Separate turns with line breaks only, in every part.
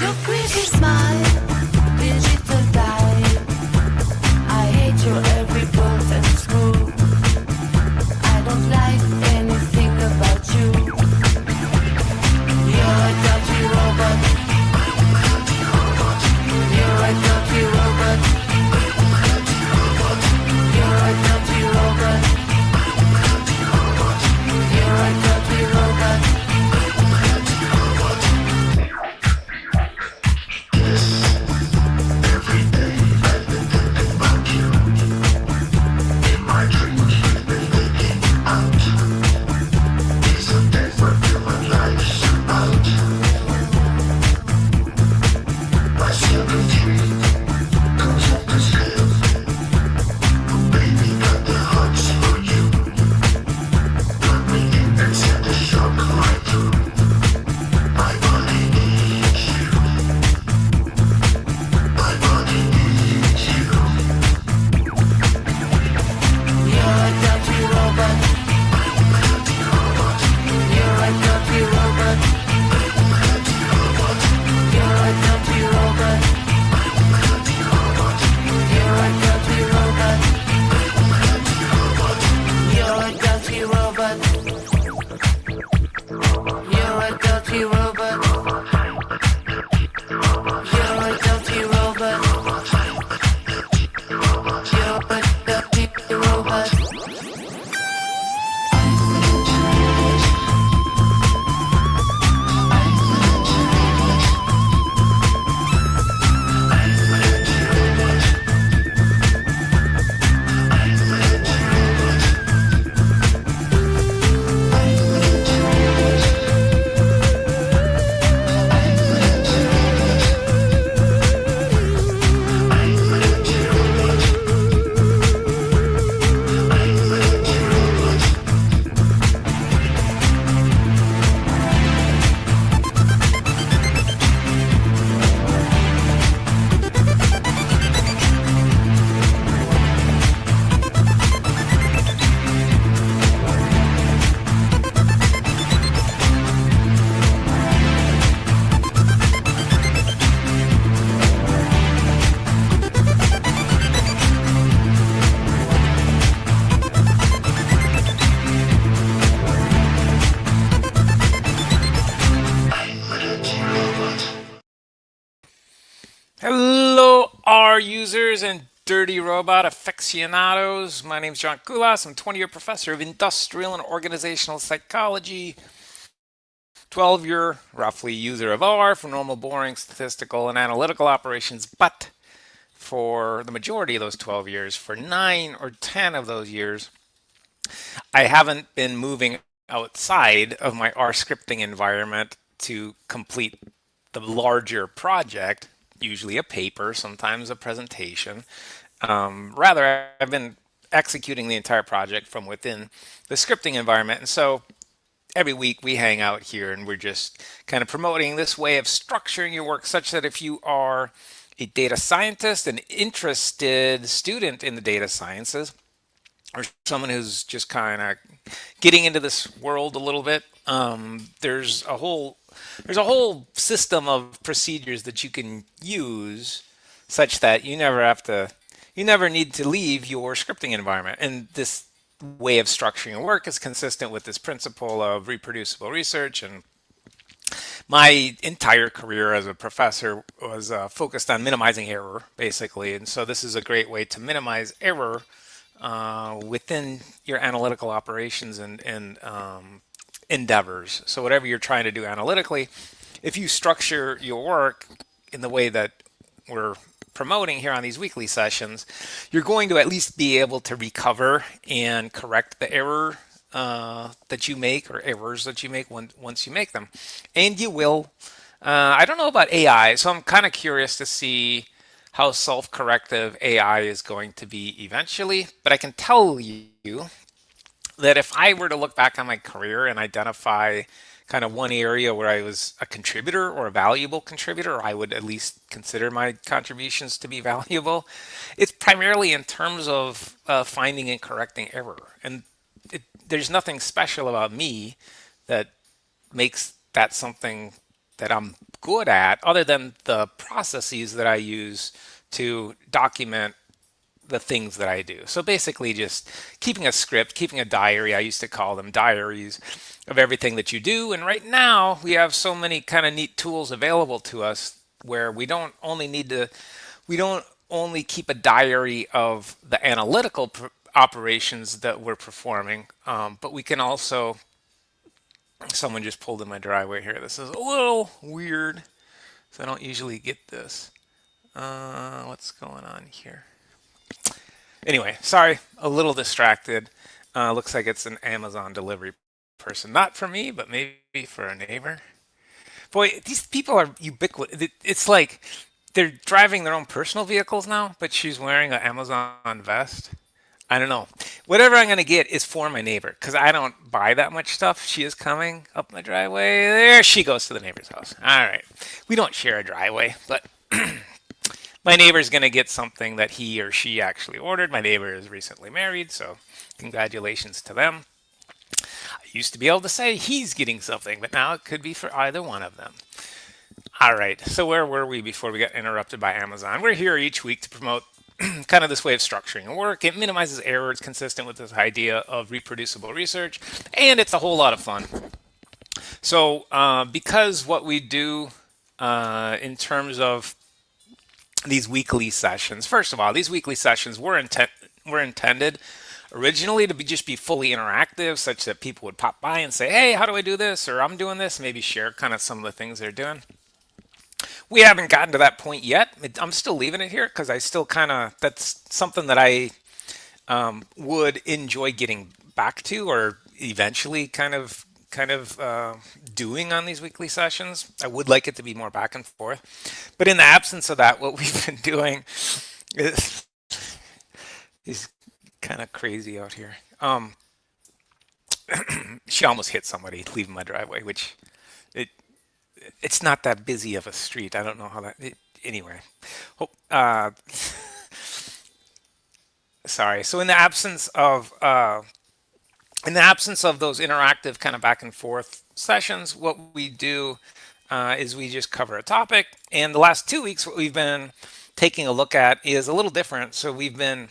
Your pretty smile, digital dive. I hate your every bolt and screw. I don't like anything about you. You're a dirty robot. You're a dirty robot. You're a dirty robot. You're a dirty robot.
Hello, R users and dirty robot aficionados. My name is John Kulas. I'm a 20-year professor of industrial and organizational psychology, 12-year roughly user of R for normal, boring, statistical, and analytical operations. But for the majority of those 12 years, for 9 or 10 of those years, I haven't been moving outside of my R scripting environment to complete the larger project, usually a paper, sometimes a presentation. Rather, I've been executing the entire project from within the scripting environment. And so every week we hang out here and we're just kind of promoting this way of structuring your work such that if you are a data scientist, an interested student in the data sciences, or someone who's just kind of getting into this world a little bit, there's a whole system of procedures that you can use such that you never need to leave your scripting environment. And this way of structuring your work is consistent with this principle of reproducible research. And my entire career as a professor was focused on minimizing error, basically. And so this is a great way to minimize error within your analytical operations and endeavors. So whatever you're trying to do analytically, if you structure your work in the way that we're promoting here on these weekly sessions, you're going to at least be able to recover and correct the error that you make or errors that you make once you make them. And you will. I don't know about AI, so I'm kind of curious to see how self-corrective AI is going to be eventually. But I can tell you that if I were to look back on my career and identify kind of one area where I was a contributor or a valuable contributor, or I would at least consider my contributions to be valuable, it's primarily in terms of finding and correcting error. And there's nothing special about me that makes that something I'm good at, other than the processes that I use to document the things that I do. So basically just keeping a script, keeping a diary. I used to call them diaries of everything that you do. And right now we have so many kind of neat tools available to us where we don't only keep a diary of the analytical operations that we're performing, but we can also, someone just pulled in my driveway here. This is a little weird. So I don't usually get this. What's going on here? Anyway, sorry, a little distracted. Looks like it's an Amazon delivery person. Not for me, but maybe for a neighbor. Boy, these people are ubiquitous. It's like they're driving their own personal vehicles now, but she's wearing an Amazon vest. I don't know. Whatever I'm going to get is for my neighbor because I don't buy that much stuff. She is coming up my driveway. There she goes to the neighbor's house. All right. We don't share a driveway, but my neighbor's going to get something that he or she actually ordered. My neighbor is recently married, so congratulations to them. I used to be able to say he's getting something, but now it could be for either one of them. All right, so where were we before we got interrupted by Amazon? We're here each week to promote kind of this way of structuring work. It minimizes error. It's consistent with this idea of reproducible research, and it's a whole lot of fun. So because what we do in terms of these weekly sessions, first of all, these weekly sessions were intended originally to just be fully interactive, such that people would pop by and say, hey, how do I do this? Or I'm doing this, maybe share kind of some of the things they're doing. We haven't gotten to that point yet. I'm still leaving it here because I still kind of, that's something that I would enjoy getting back to, or eventually kind of doing on these weekly sessions. I would like it to be more back and forth. But in the absence of that, what we've been doing is kind of crazy out here. She almost hit somebody leaving my driveway, which it's not that busy of a street. I don't know how that. Anyway, sorry. So in the absence of those interactive kind of back and forth sessions, what we do is we just cover a topic. And the last 2 weeks, what we've been taking a look at is a little different. So we've been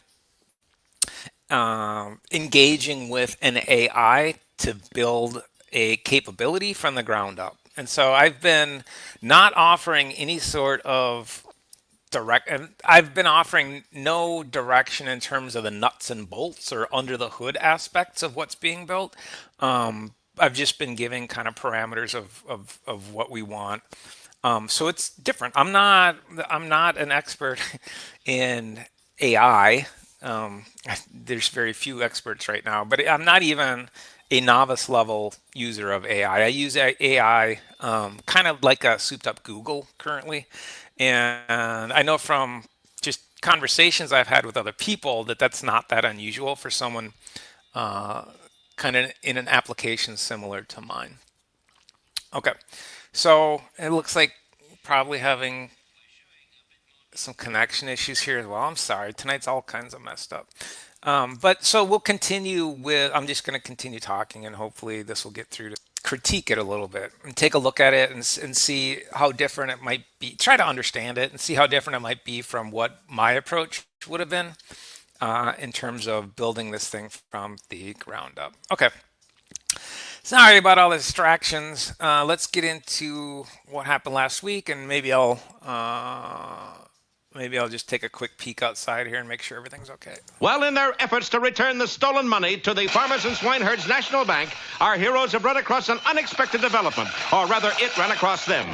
engaging with an AI to build a capability from the ground up. And so I've been not offering any sort of I've been offering no direction in terms of the nuts and bolts or under the hood aspects of what's being built. I've just been giving kind of parameters of what we want. So it's different. I'm not an expert in AI. There's very few experts right now, but I'm not even a novice level user of AI. I use AI kind of like a souped up Google currently. And I know from just conversations I've had with other people that that's not that unusual for someone kind of in an application similar to mine. Okay, so it looks like probably having some connection issues here as well. I'm sorry, tonight's all kinds of messed up. But so we'll continue with, I'm just going to continue talking and hopefully this will get through to critique it a little bit and take a look at it and see how different it might be. Try to understand it and see how different it might be from what my approach would have been in terms of building this thing from the ground up. Okay. Sorry about all the distractions. Let's get into what happened last week, and maybe I'll just take a quick peek outside here and make sure everything's okay.
Well, in their efforts to return the stolen money to the Farmers and Swineherds National Bank, our heroes have run across an unexpected development, or rather, it ran across them.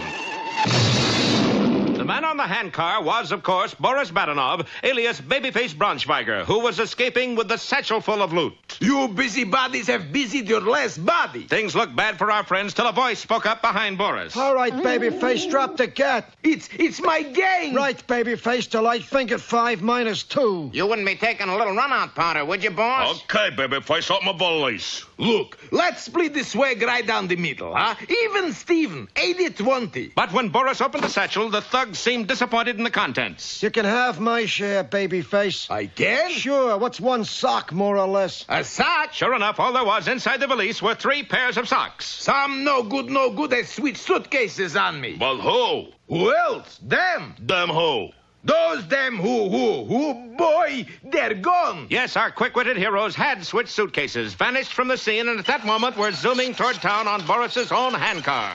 The man on the handcar was, of course, Boris Badenov, alias Babyface Braunschweiger, who was escaping with the satchel full of loot.
You busybodies have busied your last body.
Things looked bad for our friends till a voice spoke up behind Boris.
All right, Babyface, drop the cat.
It's my gang.
Right, Babyface, till I think at 5 minus 2.
You wouldn't be taking a little run-out powder, would you, boss?
Okay, babyface, up my valise.
Look, let's split the swag right down the middle, huh? Even Steven, 80-20.
But when Boris opened the satchel, the thugs seemed disappointed in the contents.
You can have my share, babyface.
I can?
Sure, what's one sock, more or less?
A sock?
Sure enough, all there was inside the valise were 3 pairs of socks.
Some no good, they switch suitcases on me.
But who?
Who else? Them.
Them who?
Those them who, boy, they're gone.
Yes, our quick-witted heroes had switched suitcases, vanished from the scene, and at that moment were zooming toward town on Boris's own handcar.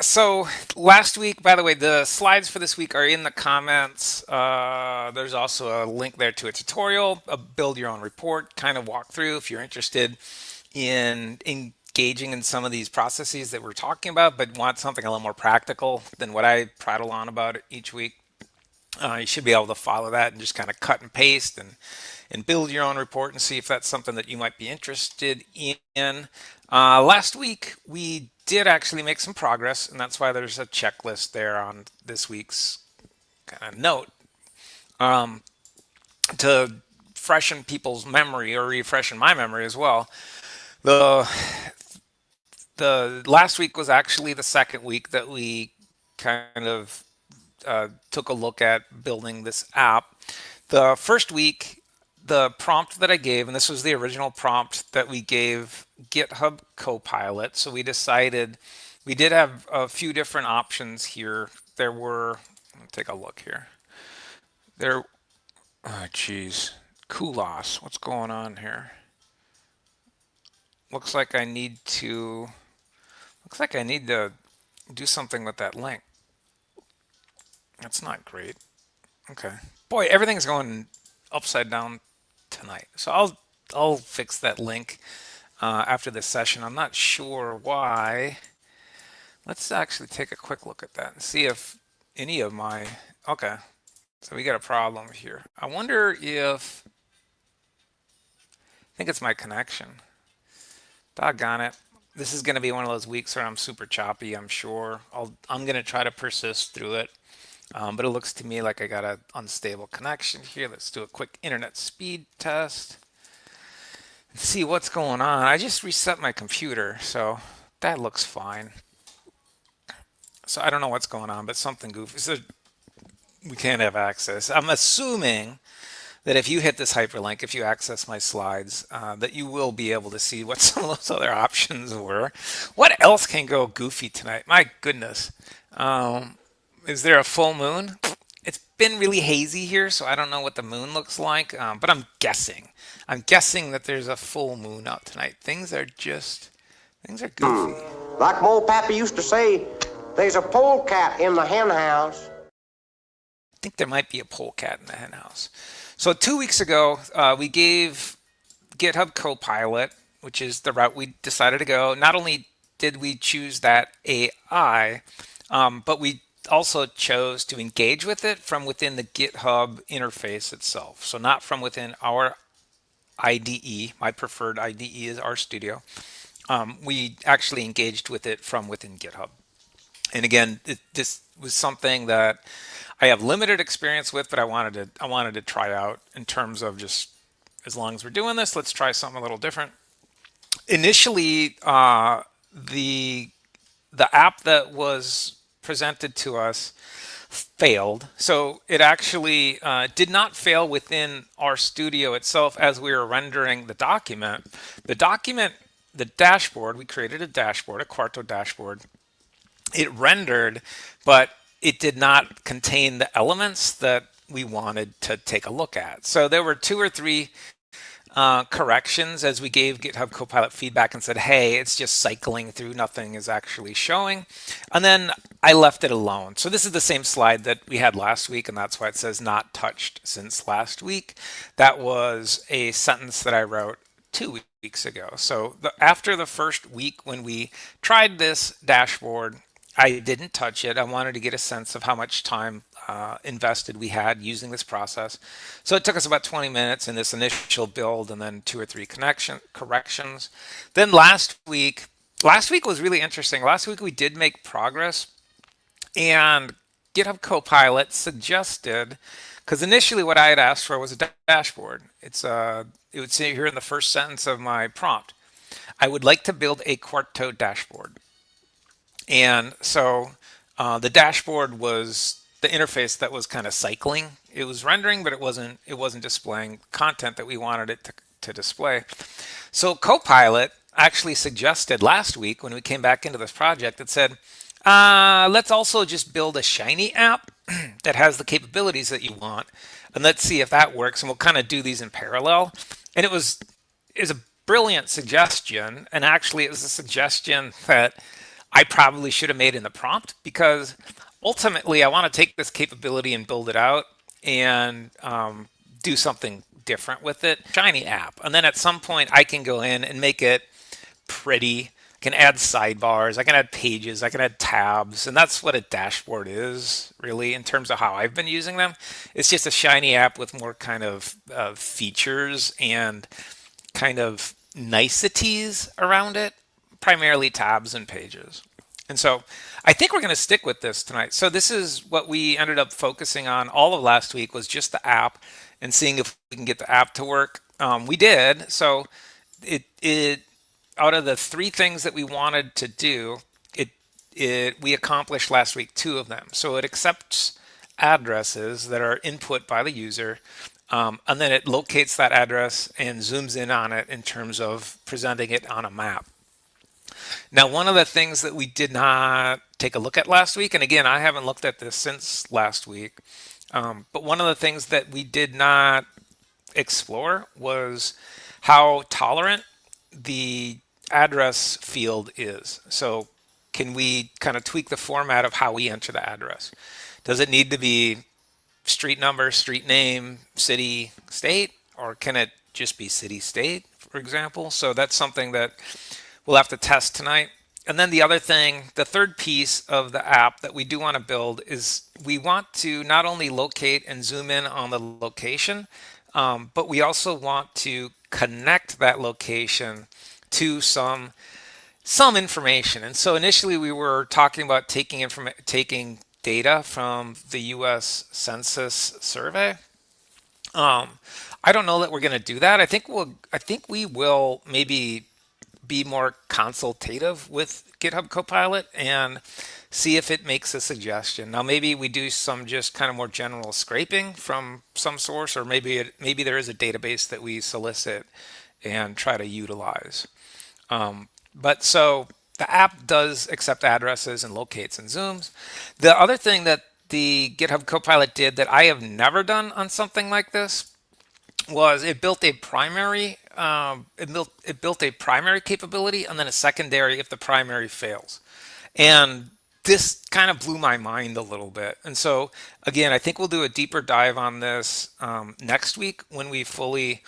So last week, by the way, the slides for this week are in the comments. There's also a link there to a tutorial, a build your own report, kind of walk through if you're interested in engaging in some of these processes that we're talking about, but want something a little more practical than what I prattle on about each week. You should be able to follow that and just kind of cut and paste and build your own report and see if that's something that you might be interested in. Last week, we did actually make some progress, and that's why there's a checklist there on this week's kind of note to freshen people's memory or refreshen my memory as well. The last week was actually the second week that we kind of took a look at building this app. The first week, the prompt that I gave, and this was the original prompt that we gave GitHub Copilot. So we decided we did have a few different options here. There were, let's take a look here. Oh, geez. Kulas, what's going on here? Looks like I need to do something with that link. That's not great. Okay. Boy, everything's going upside down tonight. So I'll fix that link after this session. I'm not sure why. Let's actually take a quick look at that and see if any of my, okay. So we got a problem here. I wonder if, I think it's my connection. Doggone it. This is going to be one of those weeks where I'm super choppy, I'm sure. I'm going to try to persist through it. But it looks to me like I got an unstable connection here. Let's do a quick internet speed test and see what's going on. I just reset my computer, so that looks fine. So I don't know what's going on, but something goofy. So we can't have access. I'm assuming that if you hit this hyperlink, if you access my slides, that you will be able to see what some of those other options were. What else can go goofy tonight? My goodness. Is there a full moon? It's been really hazy here, so I don't know what the moon looks like, but I'm guessing. I'm guessing that there's a full moon out tonight. Things are goofy.
Like my old pappy used to say, there's a polecat in the hen house.
I think there might be a polecat in the hen house. So 2 weeks ago, we gave GitHub Copilot, which is the route we decided to go. Not only did we choose that AI, but we also chose to engage with it from within the GitHub interface itself. So not from within our IDE. My preferred IDE is RStudio. We actually engaged with it from within GitHub. And again, this was something that I have limited experience with, but I wanted to try out in terms of just, as long as we're doing this, let's try something a little different. Initially, the app that was presented to us failed. So it actually did not fail within RStudio itself as we were rendering the document. The dashboard, we created a dashboard, a Quarto dashboard. It rendered, but it did not contain the elements that we wanted to take a look at. So there were 2 or 3 corrections as we gave GitHub Copilot feedback and said, hey, it's just cycling through, nothing is actually showing. And then I left it alone. So this is the same slide that we had last week, and that's why it says not touched since last week. That was a sentence that I wrote 2 weeks ago. So after the first week when we tried this dashboard, I didn't touch it. I wanted to get a sense of how much time invested we had using this process. So it took us about 20 minutes in this initial build and then 2 or 3 corrections. Then last week was really interesting. Last week we did make progress, and GitHub Copilot suggested, because initially what I had asked for was a dashboard. It would say here in the first sentence of my prompt, I would like to build a Quarto dashboard. And so the dashboard was the interface that was kind of cycling. It was rendering, but it wasn't displaying content that we wanted it to display. So Copilot actually suggested last week when we came back into this project, it said, let's also just build a Shiny app that has the capabilities that you want, and let's see if that works. And we'll kind of do these in parallel. And it was a brilliant suggestion, and actually it was a suggestion that I probably should have made in the prompt, because ultimately I want to take this capability and build it out and do something different with it. Shiny app, and then at some point I can go in and make it pretty. I can add sidebars, I can add pages, I can add tabs, and that's what a dashboard is really in terms of how I've been using them. It's just a Shiny app with more kind of features and kind of niceties around it, primarily tabs and pages. And so I think we're going to stick with this tonight. So this is what we ended up focusing on all of last week, was just the app and seeing if we can get the app to work. We did. So it out of the 3 things that we wanted to do, we accomplished last week 2 of them. So it accepts addresses that are input by the user, and then it locates that address and zooms in on it in terms of presenting it on a map. Now, one of the things that we did not take a look at last week, and again, I haven't looked at this since last week, but one of the things that we did not explore was how tolerant the address field is. So can we kind of tweak the format of how we enter the address? Does it need to be street number, street name, city, state, or can it just be city, state, for example? So that's something that we'll have to test tonight. And then the other thing, the third piece of the app that we do want to build is we want to not only locate and zoom in on the location, but we also want to connect that location to some information. And so initially we were talking about taking data from the US Census survey. I don't know that we're going to do that. I think we will maybe be more consultative with GitHub Copilot and see if it makes a suggestion. Now, maybe we do some just kind of more general scraping from some source, or maybe there is a database that we solicit and try to utilize. But so the app does accept addresses and locates and zooms. The other thing that the GitHub Copilot did that I have never done on something like this was it built a primary capability and then a secondary if the primary fails. And this kind of blew my mind a little bit. And so again, I think we'll do a deeper dive on this next week when we fully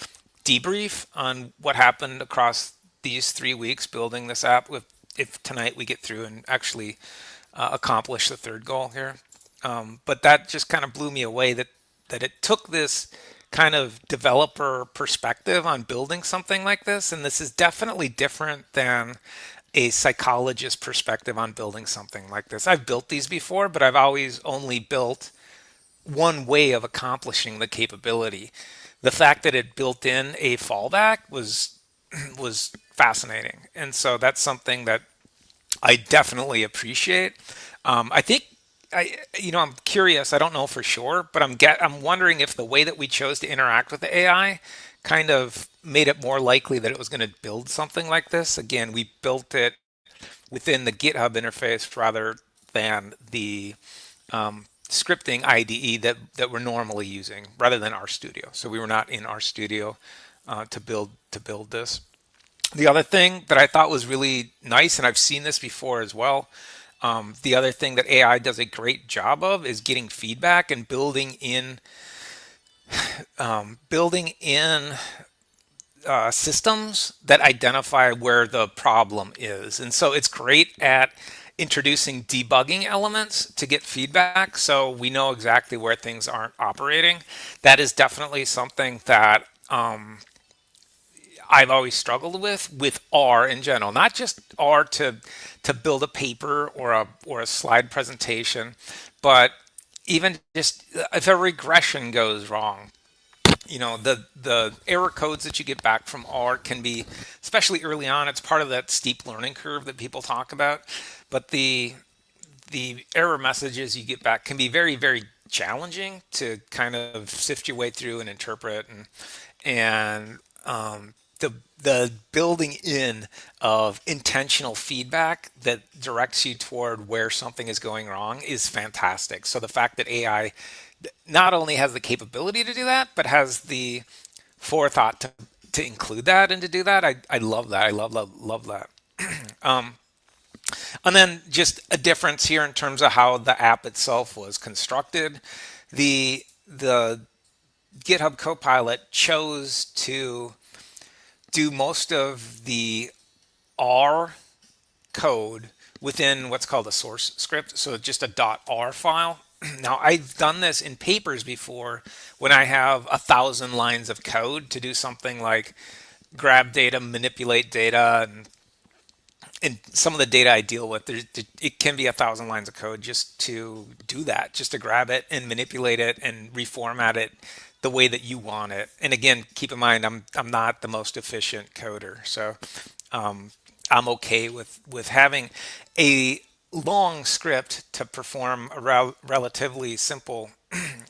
debrief on what happened across these 3 weeks building this app, if tonight we get through and actually accomplish the third goal here. But that just kind of blew me away that it took this kind of developer perspective on building something like this. And this is definitely different than a psychologist perspective on building something like this. I've built these before, but I've always only built one way of accomplishing the capability. The fact that it built in a fallback was fascinating. And so that's something that I definitely appreciate. I think I'm curious. I don't know for sure, but I'm wondering if the way that we chose to interact with the AI kind of made it more likely that it was going to build something like this. Again, we built it within the GitHub interface rather than the scripting IDE that we're normally using, rather than RStudio. So we were not in RStudio to build this. The other thing that I thought was really nice, and I've seen this before as well, the other thing that AI does a great job of is getting feedback and building in systems that identify where the problem is. And so it's great at introducing debugging elements to get feedback, so we know exactly where things aren't operating. That is definitely something that I've always struggled with R in general, not just R to build a paper or a slide presentation, but even just if a regression goes wrong. The error codes that you get back from R can be, especially early on, it's part of that steep learning curve that people talk about. but the error messages you get back can be very, very challenging to kind of sift your way through and interpret, and the building in of intentional feedback that directs you toward where something is going wrong is fantastic. So the fact that AI not only has the capability to do that, but has the forethought to include that and to do that, I love that. I love that. And then just a difference here in terms of how the app itself was constructed. The GitHub Copilot chose to do most of the R code within what's called a source script, so just a .r file. Now, I've done this in papers before when I have 1,000 lines of code to do something like grab data, manipulate data, and some of the data I deal with, it can be 1,000 lines of code just to do that, just to grab it and manipulate it and reformat it the way that you want it. And again, keep in mind, I'm not the most efficient coder, so I'm okay with having a long script to perform a relatively simple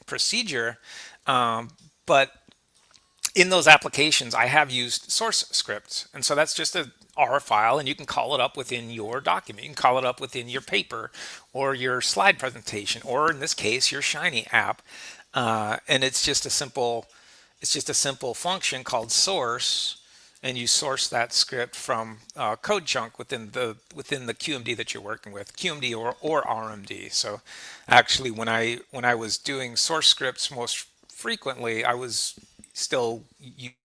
procedure, but in those applications, I have used source scripts. And so that's just a R file, and you can call it up within your document. You can call it up within your paper or your slide presentation, or in this case, your Shiny app. And it's just a simple function called source, and you source that script from code chunk within the QMD that you're working with, QMD or RMD. So actually, when I was doing source scripts most frequently, I was still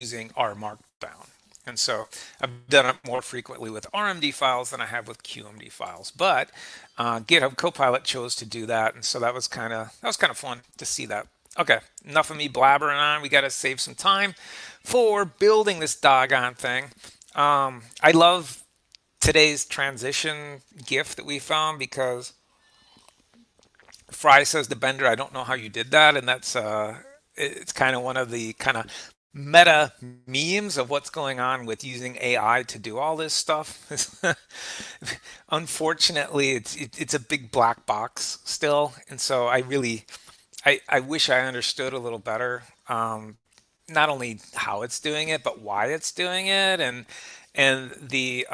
using R Markdown. And so I've done it more frequently with RMD files than I have with QMD files. But GitHub Copilot chose to do that, and so that was kind of fun to see that. Okay, enough of me blabbering on. We got to save some time for building this doggone thing. I love today's transition GIF that we found, because Fry says to Bender, "I don't know how you did that," and that's it's kind of one of the kind of meta memes of what's going on with using AI to do all this stuff. Unfortunately, it's a big black box still, and so I wish I understood a little better, not only how it's doing it, but why it's doing it, and the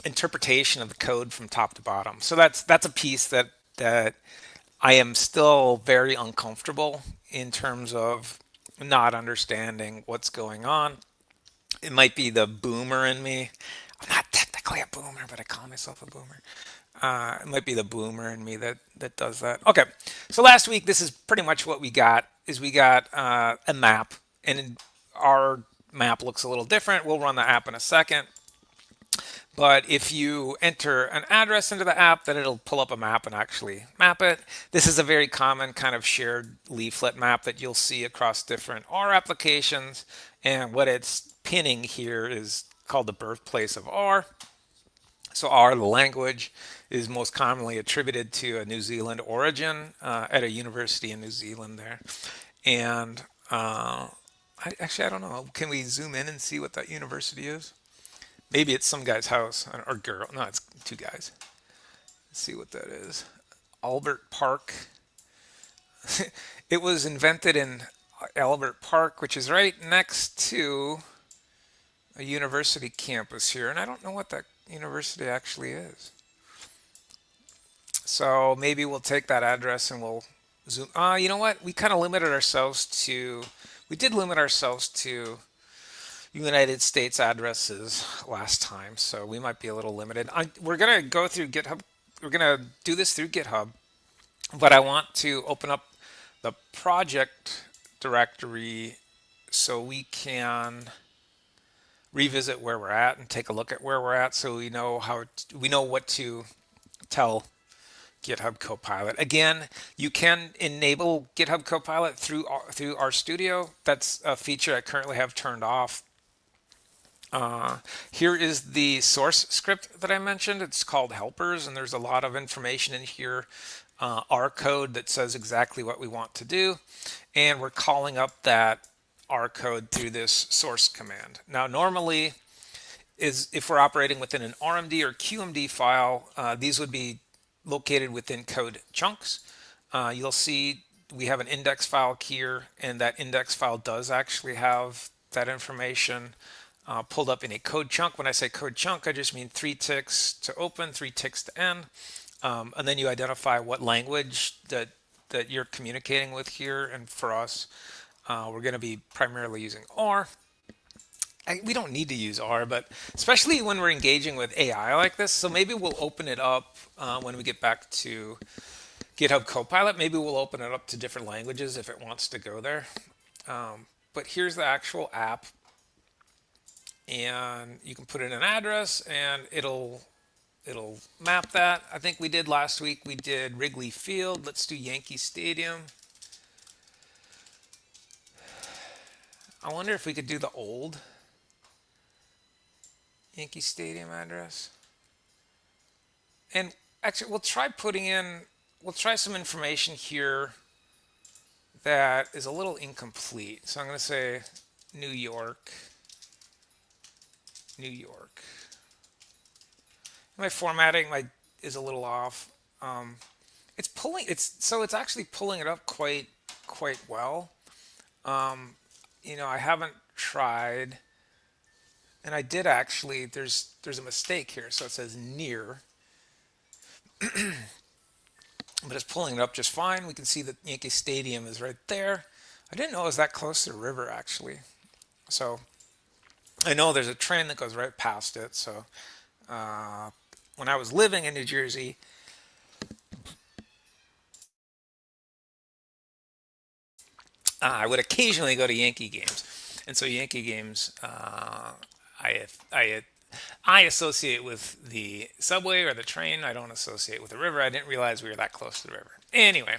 interpretation of the code from top to bottom. So that's a piece that I am still very uncomfortable in terms of not understanding what's going on. It might be the boomer in me. I'm not technically a boomer, but I call myself a boomer. It might be the boomer in me that does that. Okay, so last week, this is pretty much what we got. We got a map, and our map looks a little different. We'll run the app in a second. But if you enter an address into the app, then it'll pull up a map and actually map it. This is a very common kind of shared leaflet map that you'll see across different R applications. And what it's pinning here is called the birthplace of R. So R, the language, is most commonly attributed to a New Zealand origin at a university in New Zealand there. And I don't know. Can we zoom in and see what that university is? Maybe it's some guy's house or girl. No, it's two guys. Let's see what that is. Albert Park. It was invented in Albert Park, which is right next to a university campus here. And I don't know what that university actually is. So maybe we'll take that address and we'll zoom. You know what? We kind of limited ourselves to, we did limit ourselves to United States addresses last time, so we might be a little limited. We're going to go through GitHub. We're going to do this through GitHub, but I want to open up the project directory so we can revisit where we're at and take a look at where we're at, so we know what to tell GitHub Copilot. Again, you can enable GitHub Copilot through RStudio. That's a feature I currently have turned off. Here is the source script that I mentioned. It's called helpers, and there's a lot of information in here, R code that says exactly what we want to do. And we're calling up that R code through this source command. Now, normally, is if we're operating within an RMD or QMD file, these would be located within code chunks. You'll see we have an index file here, and that index file does actually have that information pulled up in a code chunk. When I say code chunk, I just mean 3 ticks to open, 3 ticks to end. And then you identify what language that you're communicating with here. And for us, we're going to be primarily using R. We don't need to use R, but especially when we're engaging with AI like this. So maybe we'll open it up when we get back to GitHub Copilot. Maybe we'll open it up to different languages if it wants to go there. But here's the actual app. And you can put in an address and it'll map that. I think we did last week, we did Wrigley Field. Let's do Yankee Stadium. I wonder if we could do the old Yankee Stadium address. And actually, we'll try some information here that is a little incomplete. So I'm going to say New York. My formatting is a little off. It's actually pulling it up quite well. I haven't tried, and I did actually. There's a mistake here, so it says near, but it's pulling it up just fine. We can see that Yankee Stadium is right there. I didn't know it was that close to the river actually. So I know there's a train that goes right past it. So when I was living in New Jersey, I would occasionally go to Yankee games, and so Yankee games I associate with the subway or the train. I don't associate with the river. I didn't realize we were that close to the river. Anyway,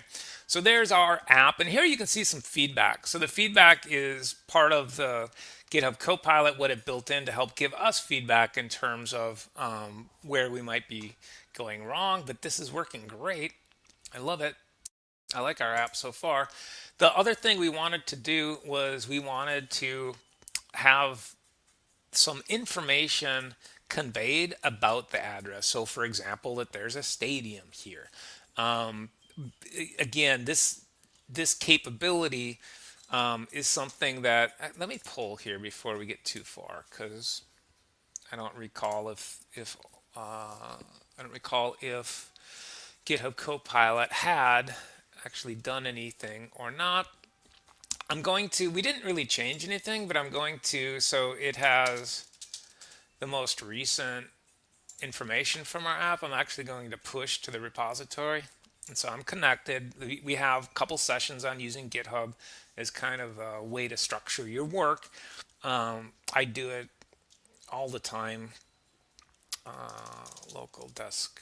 so there's our app, and here you can see some feedback. So the feedback is part of the GitHub Copilot, what it built in to help give us feedback in terms of where we might be going wrong. But this is working great. I love it. I like our app so far. The other thing we wanted to do was we wanted to have some information conveyed about the address. So for example, that there's a stadium here. Again, this capability is something that, let me pull here before we get too far, because I don't recall if GitHub Copilot had actually done anything or not. We didn't really change anything, but I'm going to, so it has the most recent information from our app. I'm actually going to push to the repository. And so I'm connected. We have a couple sessions on using GitHub as kind of a way to structure your work. I do it all the time. Local desktop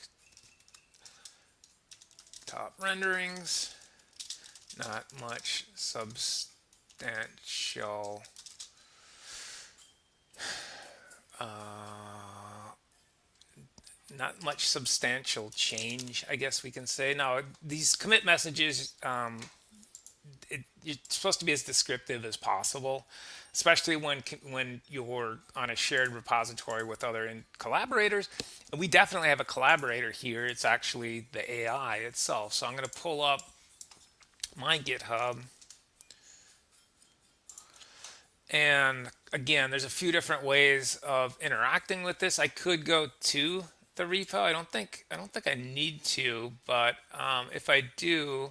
renderings. Not much substantial change, I guess we can say. Now, these commit messages, you're supposed to be as descriptive as possible, especially when you're on a shared repository with other collaborators. And we definitely have a collaborator here. It's actually the AI itself. So I'm going to pull up my GitHub. And again, there's a few different ways of interacting with this. I could go to the repo. I don't think I need to, but if I do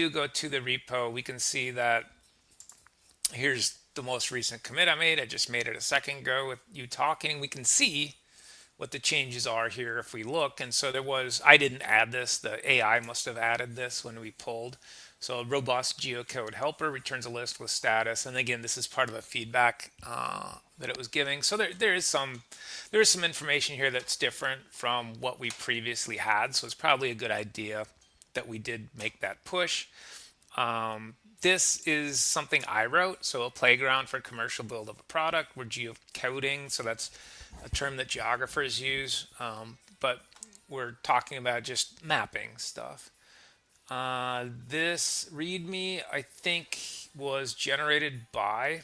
go to the repo, we can see that here's the most recent commit I made. I just made it a second ago with you talking. We can see what the changes are here if we look. And so I didn't add this. The AI must have added this when we pulled. So a robust geocode helper returns a list with status. And again, this is part of the feedback that it was giving. So there is some information here that's different from what we previously had. So it's probably a good idea that we did make that push. This is something I wrote. So a playground for commercial build of a product. We're geocoding. So that's a term that geographers use. But we're talking about just mapping stuff. This README, I think, was generated by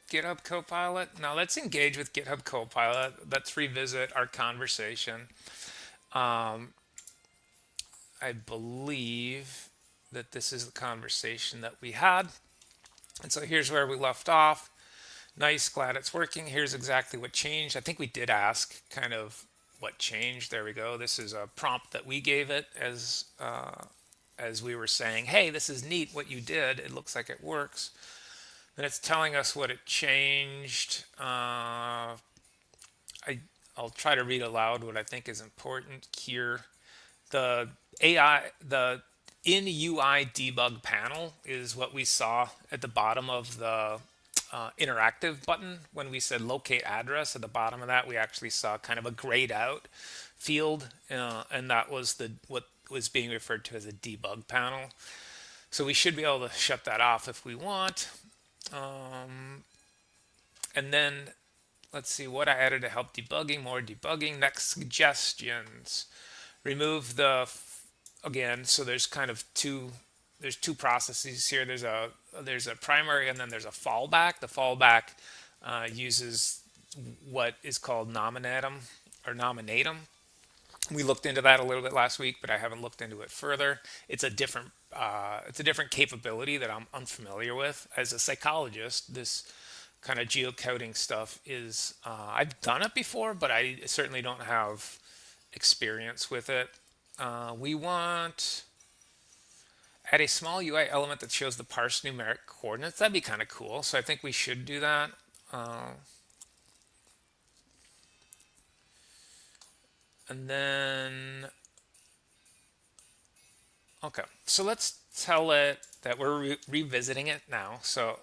GitHub Copilot? Now let's engage with GitHub Copilot. Let's revisit our conversation. I believe that this is the conversation that we had. And so here's where we left off. Nice, glad it's working. Here's exactly what changed. I think we did ask kind of what changed. There we go. This is a prompt that we gave it as we were saying, hey, this is neat what you did. It looks like it works. Then it's telling us what it changed. I'll try to read aloud what I think is important here. The in-UI debug panel is what we saw at the bottom of the interactive button. When we said locate address at the bottom of that, we actually saw kind of a grayed out field, and that was what was being referred to as a debug panel. So we should be able to shut that off if we want. And then let's see what I added to help debugging, more debugging. Next, suggestions. Remove again, so there's kind of two processes here. There's a primary and then there's a fallback. The fallback uses what is called nominatum. We looked into that a little bit last week, but I haven't looked into it further. It's a different capability that I'm unfamiliar with. As a psychologist, this kind of geocoding stuff is I've done it before, but I certainly don't have experience with it. We want add a small UI element that shows the parsed numeric coordinates. That'd be kind of cool. So I think we should do that. And then, okay, so let's tell it that we're revisiting it now. So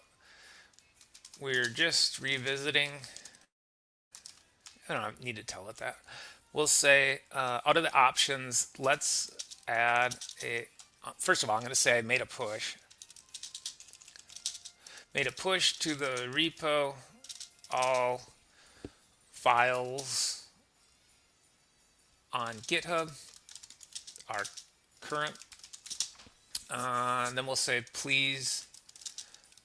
we're just revisiting. I don't need to tell it that. We'll say out of the options, let's add first of all, I'm going to say I made a push. Made a push to the repo, all files on GitHub are current. And then we'll say, please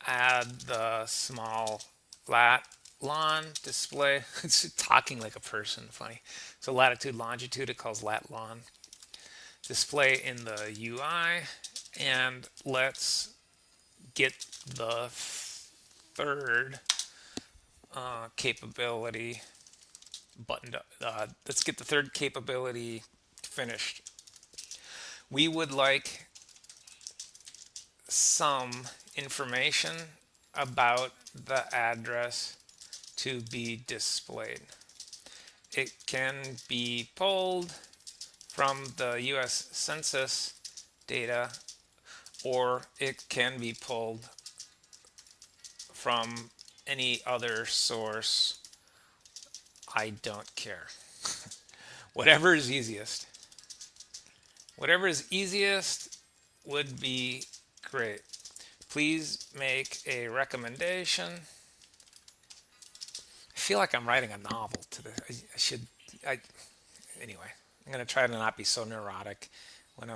add the small lat/lon display. It's talking like a person, funny. So latitude, longitude, it calls lat/lon. Display in the UI, and let's get the third capability buttoned up. Let's get the third capability finished. We would like some information about the address to be displayed. It can be pulled from the US Census data, or it can be pulled from any other source. I don't care. Whatever is easiest. Whatever is easiest would be great. Please make a recommendation. I feel like I'm writing a novel to this. Anyway, I'm going to try to not be so neurotic when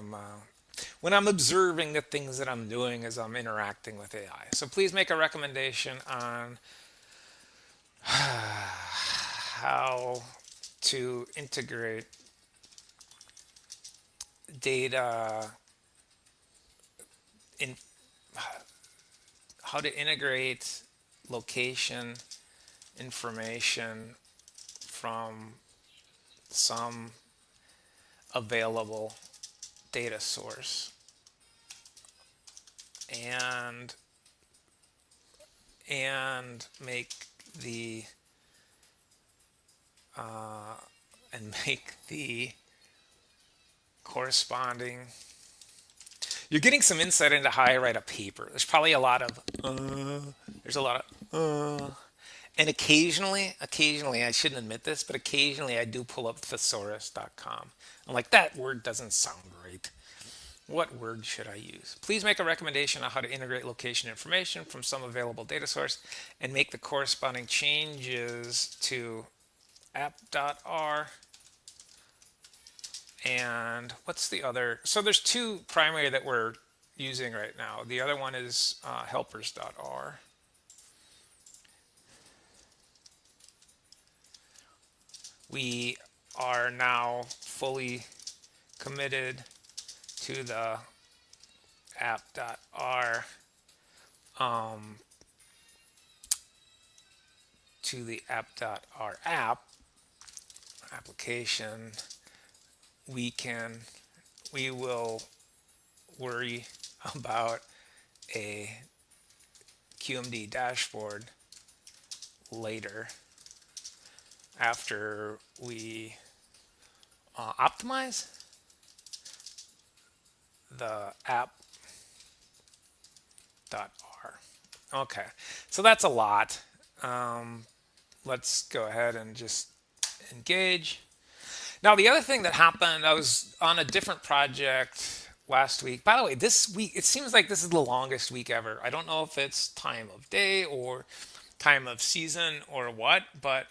I'm observing the things that I'm doing as I'm interacting with AI. So please make a recommendation on how to integrate data in how to integrate location information from some available data source and make the corresponding. You're getting some insight into how I write a paper. There's probably a lot of and occasionally, I shouldn't admit this, but occasionally I do pull up thesaurus.com. I'm like, that word doesn't sound right. What word should I use? Please make a recommendation on how to integrate location information from some available data source and make the corresponding changes to app.r. And what's the other? So there's two primary that we're using right now. The other one is helpers.r. we are now fully committed to the app.r to the app.r application. We will worry about a QMD dashboard later after we optimize the app.r. Okay, so that's a lot. Let's go ahead and just engage. Now, the other thing that happened, I was on a different project last week. By the way, this week, it seems like this is the longest week ever. I don't know if it's time of day or time of season or what, but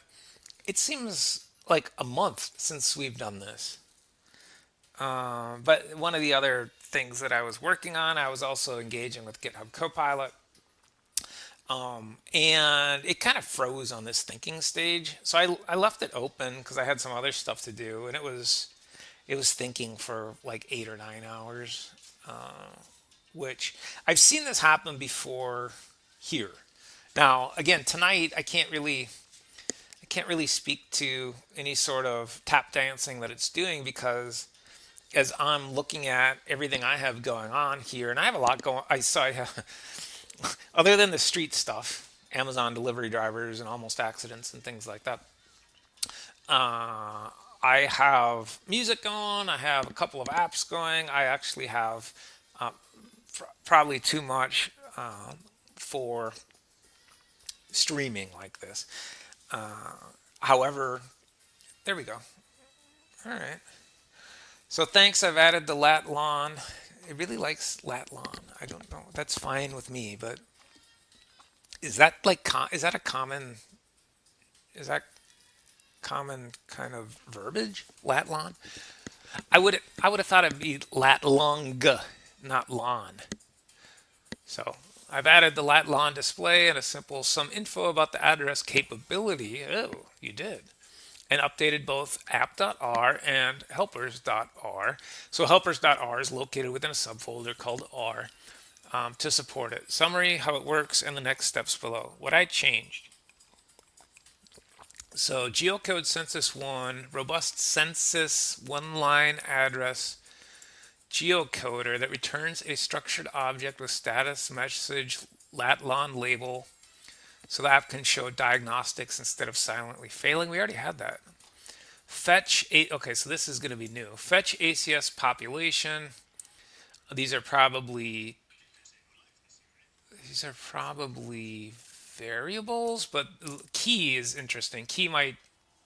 it seems like a month since we've done this. But one of the other things that I was working on, I was also engaging with GitHub Copilot. And it kind of froze on this thinking stage. So I left it open because I had some other stuff to do, and it was thinking for like 8 or 9 hours, which I've seen this happen before here. Now, again, tonight I can't really speak to any sort of tap dancing that it's doing because as I'm looking at everything I have going on here, and I have a lot going. I have, other than the street stuff, Amazon delivery drivers and almost accidents and things like that. I have music going. I have a couple of apps going. I actually have probably too much for streaming like this. However, there we go. All right. So thanks. I've added the lat lawn. It really likes lat lawn. I don't know. That's fine with me, but is that like is that common kind of verbiage? Lat lawn? I would have thought it'd be lat long, not lawn. So I've added the lat lawn display and some info about the address capability. Oh, you did. And updated both app.r and helpers.r. So helpers.r is located within a subfolder called r to support it. Summary, how it works, and the next steps below. What I changed. So geocode census 1, robust census one-line address geocoder that returns a structured object with status message lat long label. So the app can show diagnostics instead of silently failing. We already had that. Fetch, okay, so this is going to be new. Fetch ACS population. These are probably variables, but key is interesting. Key might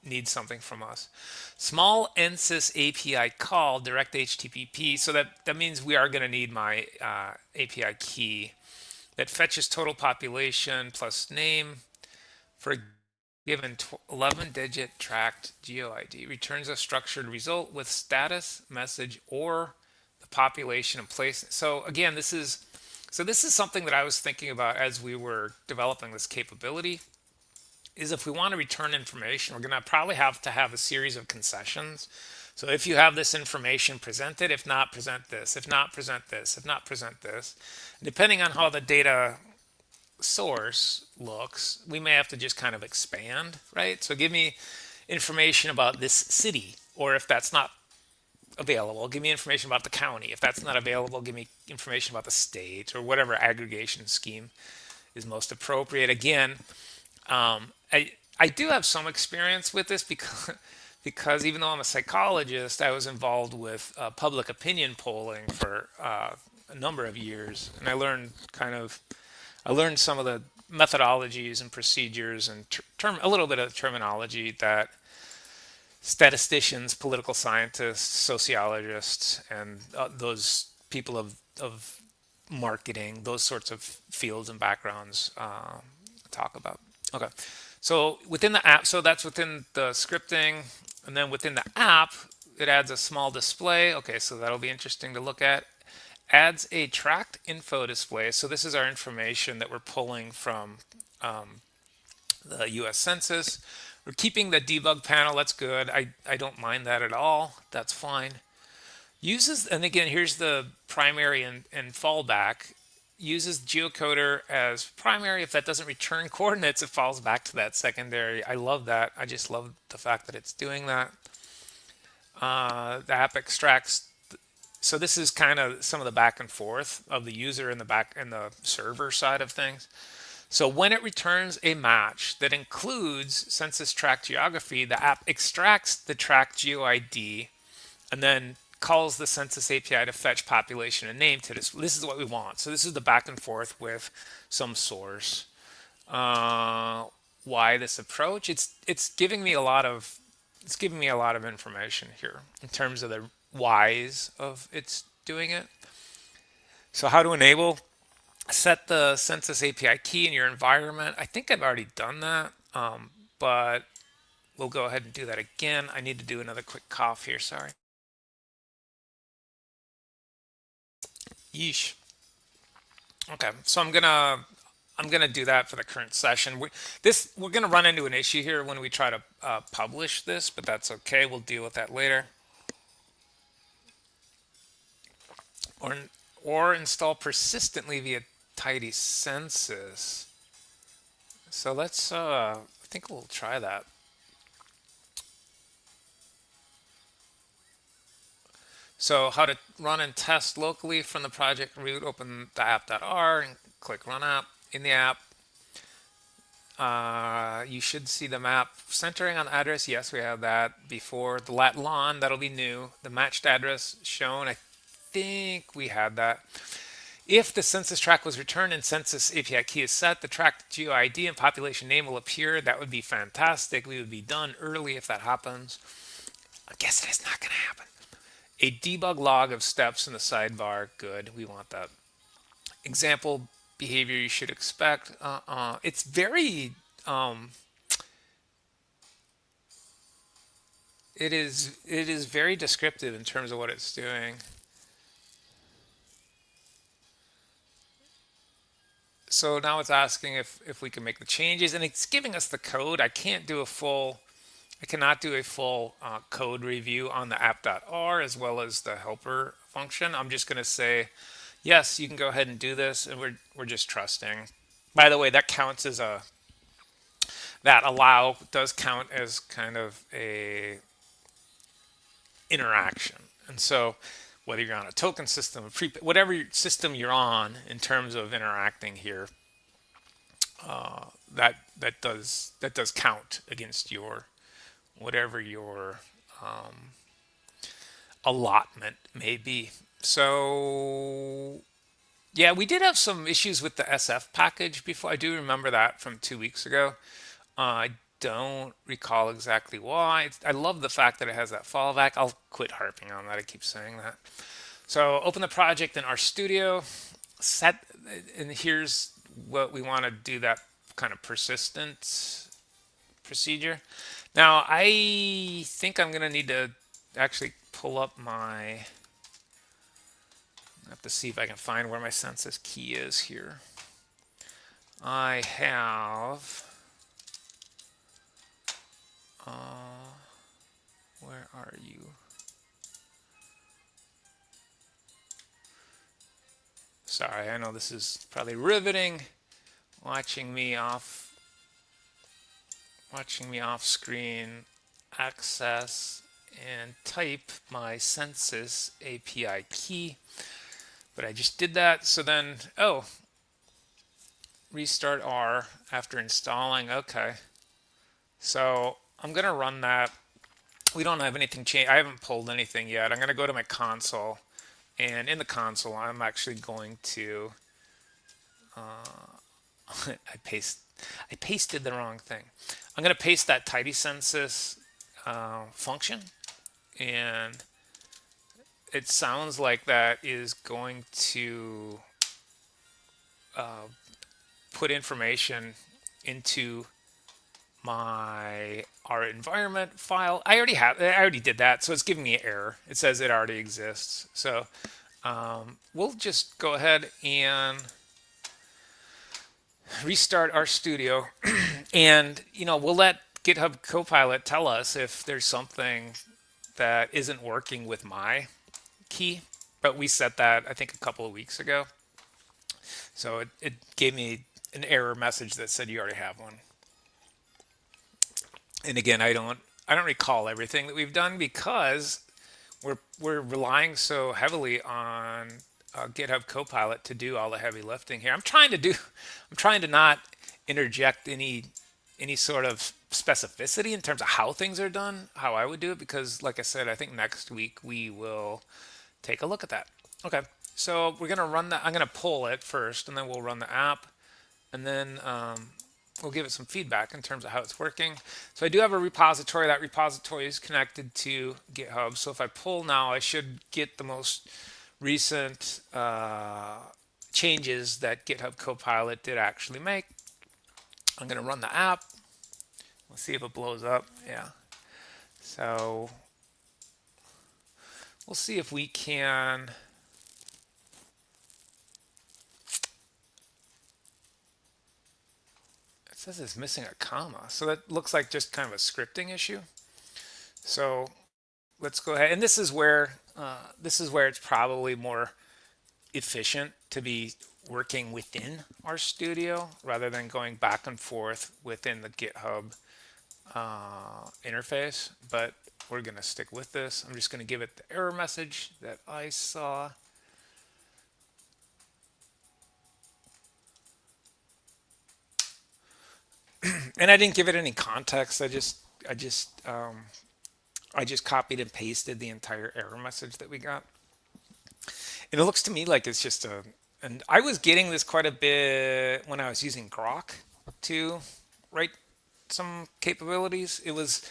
need something from us. Small Census API call, direct HTTP. So that means we are going to need my API key. That fetches total population plus name for a given 11-digit tracked GeoID. Returns a structured result with status, message, or the population and place. So again, this is something that I was thinking about as we were developing this capability. Is if we want to return information, we're going to probably have to have a series of concessions. So if you have this information, present it. If not, present this. If not, present this. If not, present this. Depending on how the data source looks, we may have to just kind of expand, right? So give me information about this city, or if that's not available, give me information about the county. If that's not available, give me information about the state, or whatever aggregation scheme is most appropriate. Again, I do have some experience with this because even though I'm a psychologist, I was involved with public opinion polling for a number of years, and I learned some of the methodologies and procedures and a little bit of terminology that statisticians, political scientists, sociologists, and those people of marketing, those sorts of fields and backgrounds talk about. Okay, so within the app, so that's within the scripting, and then within the app, it adds a small display. Okay, so that'll be interesting to look at. Adds a tracked info display. So this is our information that we're pulling from the U.S. Census. We're keeping the debug panel. That's good. I don't mind that at all. That's fine. Uses, and again, here's the primary and fallback. Uses geocoder as primary. If that doesn't return coordinates, it falls back to that secondary. I love that. I just love the fact that it's doing that. The app extracts. So this is kind of some of the back and forth of the user and the server side of things. So when it returns a match that includes census tract geography, the app extracts the tract GeoID and then calls the census API to fetch population and name to this. This is what we want. So this is the back and forth with some source. Why this approach? It's giving me a lot of information here in terms of the whys of it's doing it. So how to enable? Set the census API key in your environment. I think I've already done that, but we'll go ahead and do that again. I need to do another quick cough here. Sorry. Yeesh. Okay, so I'm gonna do that for the current session. We're gonna run into an issue here when we try to publish this, but that's okay. We'll deal with that later. Or install persistently via tidy census. So let's I think we'll try that. So how to run and test locally from the project root, open the app.r and click run app. In the app, you should see the map centering on the address. Yes, we have that before. The lat lon, that'll be new. The matched address shown, I think we had that. If the census tract was returned and census API key is set, the tract GeoID and population name will appear. That would be fantastic. We would be done early if that happens. I guess that's not going to happen. A debug log of steps in the sidebar. Good. We want that. Example behavior you should expect. It's very it is very descriptive in terms of what it's doing. So now it's asking if we can make the changes, and it's giving us the code. I cannot do a full code review on the app.r as well as the helper function. I'm just going to say, yes, you can go ahead and do this, and we're just trusting. By the way, that counts as that allow does count as kind of a interaction. And so whether you're on a token system, whatever system you're on in terms of interacting here, that does count against your whatever your allotment may be. So yeah, we did have some issues with the SF package before. I do remember that from 2 weeks ago. I don't recall exactly why. I love the fact that it has that fallback. I'll quit harping on that. I keep saying that. So open the project in RStudio, and here's what we want to do, that kind of persistent procedure. Now, I think I'm going to need to actually pull up I have to see if I can find where my census key is here. I have, where are you? Sorry, I know this is probably riveting, watching me off screen access and type my census API key, but I just did that. So then, restart R after installing. Okay, so I'm gonna run that. We don't have anything changed. I haven't pulled anything yet. I'm gonna go to my console, and in the console I'm actually going to I pasted the wrong thing. I'm going to paste that tidy census function, and it sounds like that is going to put information into our environment file. I already did that, so it's giving me an error. It says it already exists. So we'll just go ahead and restart RStudio, and we'll let GitHub Copilot tell us if there's something that isn't working with my key. But we set that, I think, a couple of weeks ago. So it gave me an error message that said you already have one. And again, I don't recall everything that we've done because we're relying so heavily on GitHub Copilot to do all the heavy lifting here. I'm trying to not interject any sort of specificity in terms of how things are done, how I would do it, because like I said, I think next week we will take a look at that. Okay, so we're gonna run that. I'm gonna pull it first, and then we'll run the app, and then we'll give it some feedback in terms of how it's working. So I do have a repository. That repository is connected to GitHub. So if I pull now, I should get the most recent changes that GitHub Copilot did actually make. I'm going to run the app. Let's see if it blows up. Yeah. So we'll see if we can. It says it's missing a comma. So that looks like just kind of a scripting issue. So let's go ahead. And this is where it's probably more efficient to be working within our studio rather than going back and forth within the GitHub interface. But we're going to stick with this. I'm just going to give it the error message that I saw. And I didn't give it any context. I just copied and pasted the entire error message that we got. And it looks to me like it's just and I was getting this quite a bit when I was using Grok to write some capabilities. It was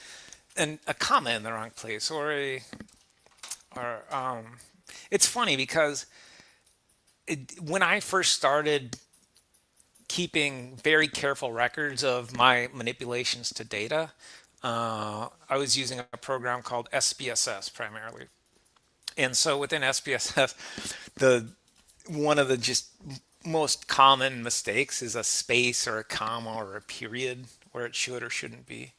a comma in the wrong place it's funny because when I first started keeping very careful records of my manipulations to data, I was using a program called SPSS primarily. And so within SPSS, one of the just most common mistakes is a space or a comma or a period where it should or shouldn't be.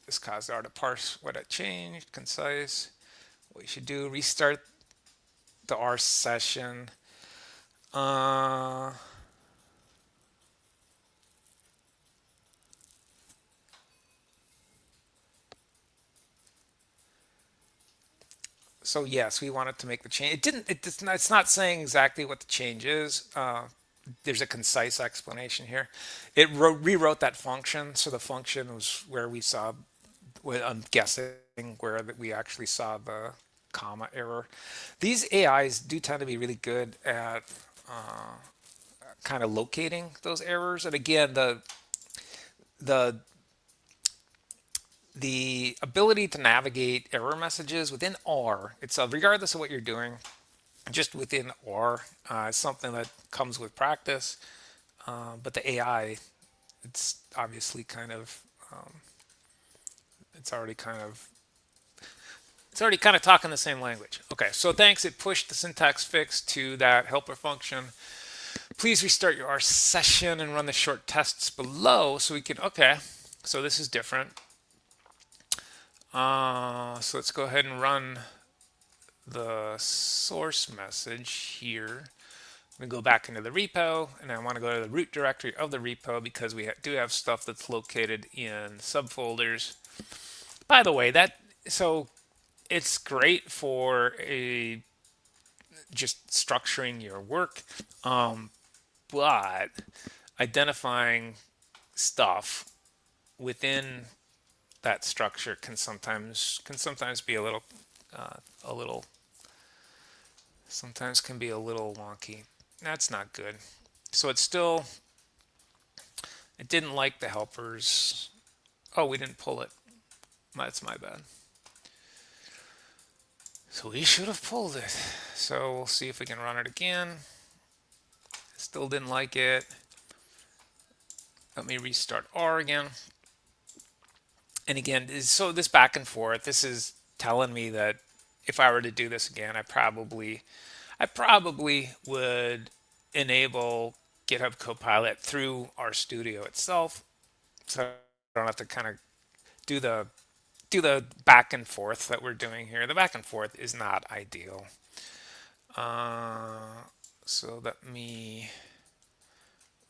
This caused R to parse what it changed, concise. What you should do, restart the R session. So yes, we wanted to make the change. It's not saying exactly what the change is. There's a concise explanation here. It rewrote that function. So the function was where we saw, I'm guessing, where we actually saw the comma error. These AIs do tend to be really good at kind of locating those errors. And again, the ability to navigate error messages within R, it's regardless of what you're doing, just within R, is something that comes with practice. But the AI, it's obviously kind of, it's already kind of talking the same language. Okay, so thanks. It pushed the syntax fix to that helper function. Please restart your R session and run the short tests below so we can, okay, so this is different. So let's go ahead and run the source message here. I'm going to go back into the repo, and I want to go to the root directory of the repo because we do have stuff that's located in subfolders. By the way, so it's great for just structuring your work, but identifying stuff within that structure can sometimes be a little wonky. That's not good. So it didn't like the helpers. Oh, we didn't pull it. That's my bad. So we should have pulled it. So we'll see if we can run it again. Still didn't like it. Let me restart R again. And again, so this back and forth, this is telling me that if I were to do this again, I probably would enable GitHub Copilot through RStudio itself so I don't have to kind of do the back and forth that we're doing here. The back and forth is not ideal. So let me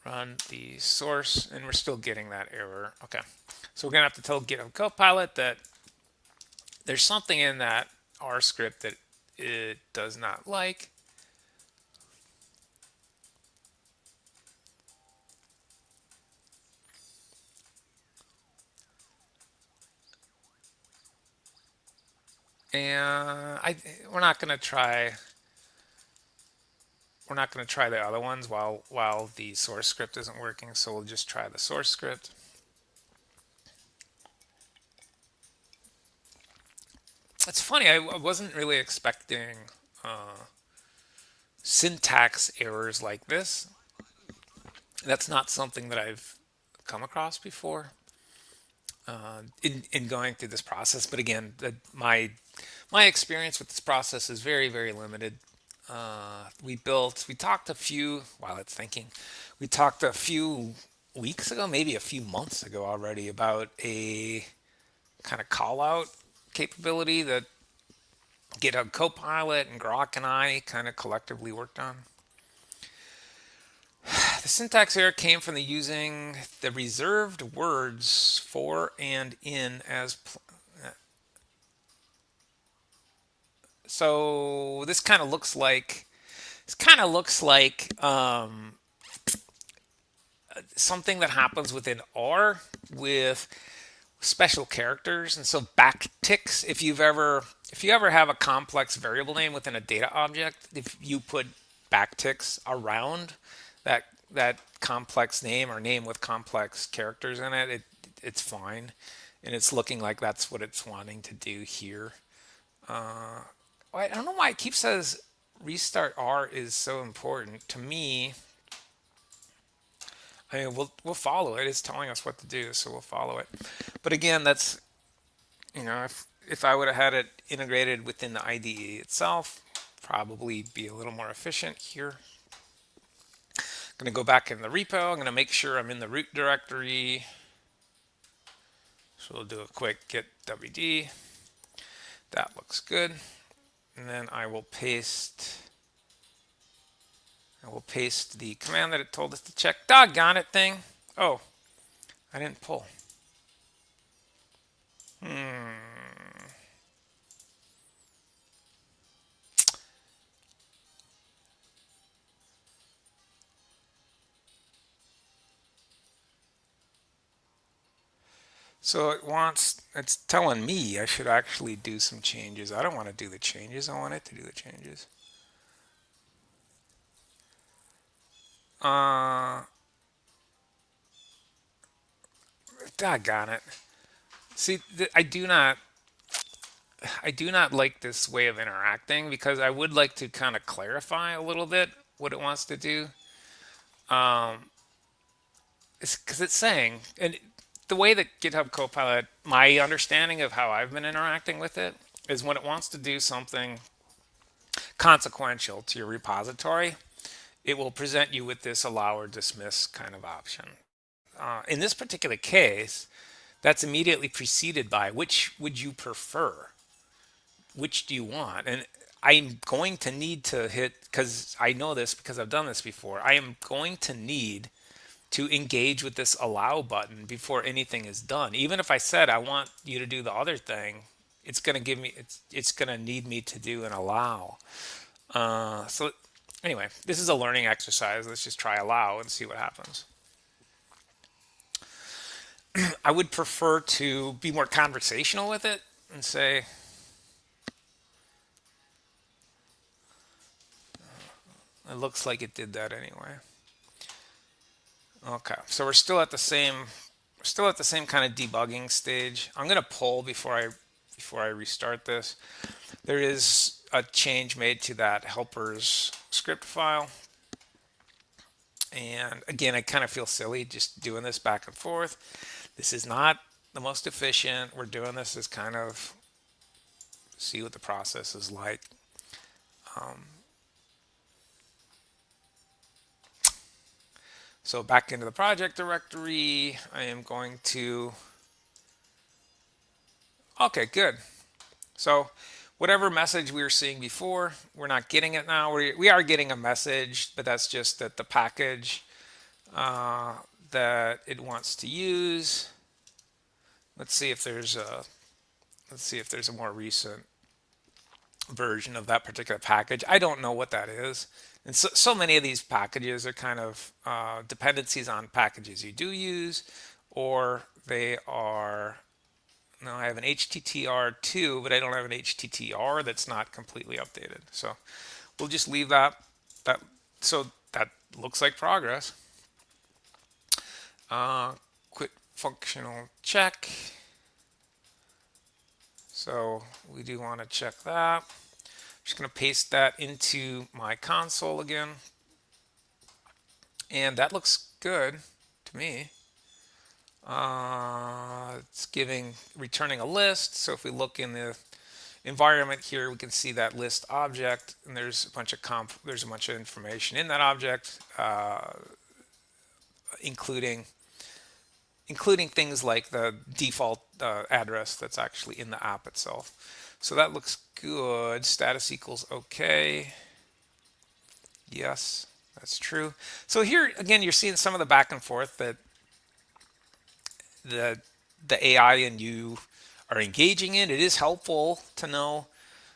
run the source, and we're still getting that error. Okay, so we're gonna have to tell GitHub Copilot that there's something in that R script that it does not like. And we're not gonna try the other ones while the source script isn't working, so we'll just try the source script. It's funny, I wasn't really expecting syntax errors like this. That's not something that I've come across before in going through this process. But again, my experience with this process is very, very limited. We talked a few, while it's thinking, we talked a few weeks ago, maybe a few months ago already, about a kind of call out capability that GitHub Copilot and Grok and I kind of collectively worked on. The syntax error came from the using the reserved words for and in as so this kind of looks like something that happens within R with special characters. And so backticks, if you ever have a complex variable name within a data object, if you put backticks around that complex name or name with complex characters in it, it's fine. And it's looking like that's what it's wanting to do here. I don't know why it keeps says restart R is so important to me. I mean, we'll follow it. It's telling us what to do, so we'll follow it. But again, that's, if I would have had it integrated within the IDE itself, probably be a little more efficient here. I'm going to go back in the repo. I'm going to make sure I'm in the root directory. So we'll do a quick git wd. That looks good. And then I will paste the command that it told us to check. Doggone it thing. Oh, I didn't pull. So it's telling me I should actually do some changes. I don't want to do the changes. I want it to do the changes. Doggone it. See, I do not like this way of interacting, because I would like to kind of clarify a little bit what it wants to do. It's because it's saying, and the way that GitHub Copilot, my understanding of how I've been interacting with it, is when it wants to do something consequential to your repository, it will present you with this allow or dismiss kind of option. In this particular case, that's immediately preceded by which would you prefer? Which do you want? And I'm going to need to hit, because I know this because I've done this before, I am going to need to engage with this allow button before anything is done. Even if I said I want you to do the other thing, it's going to give me, it's going to need me to do an allow. So anyway, this is a learning exercise. Let's just try allow and see what happens. I would prefer to be more conversational with it and say, it looks like it did that anyway. Okay, so we're still at the same kind of debugging stage. I'm going to pull before I restart this. There is a change made to that helpers script file. And again, I kind of feel silly just doing this back and forth. This is not the most efficient. We're doing this as kind of see what the process is like. So back into the project directory, I am going to, okay, good. So whatever message we were seeing before, we're not getting it now. We are getting a message, but that's just that the package that it wants to use. Let's see if there's a more recent version of that particular package. I don't know what that is. And so many of these packages are kind of dependencies on packages you do use, or they are, no, I have an HTTR2, but I don't have an HTTR that's not completely updated. So we'll just leave that. So that looks like progress. Quit functional check. So we do want to check that. I'm just going to paste that into my console again. And that looks good to me. It's returning a list. So if we look in the environment here, we can see that list object, and there's a bunch of information in that object, including things like the default address that's actually in the app itself. So that looks good. Status equals okay. Yes, that's true. So here again, you're seeing some of the back and forth that the AI and you are engaging in. It is helpful to know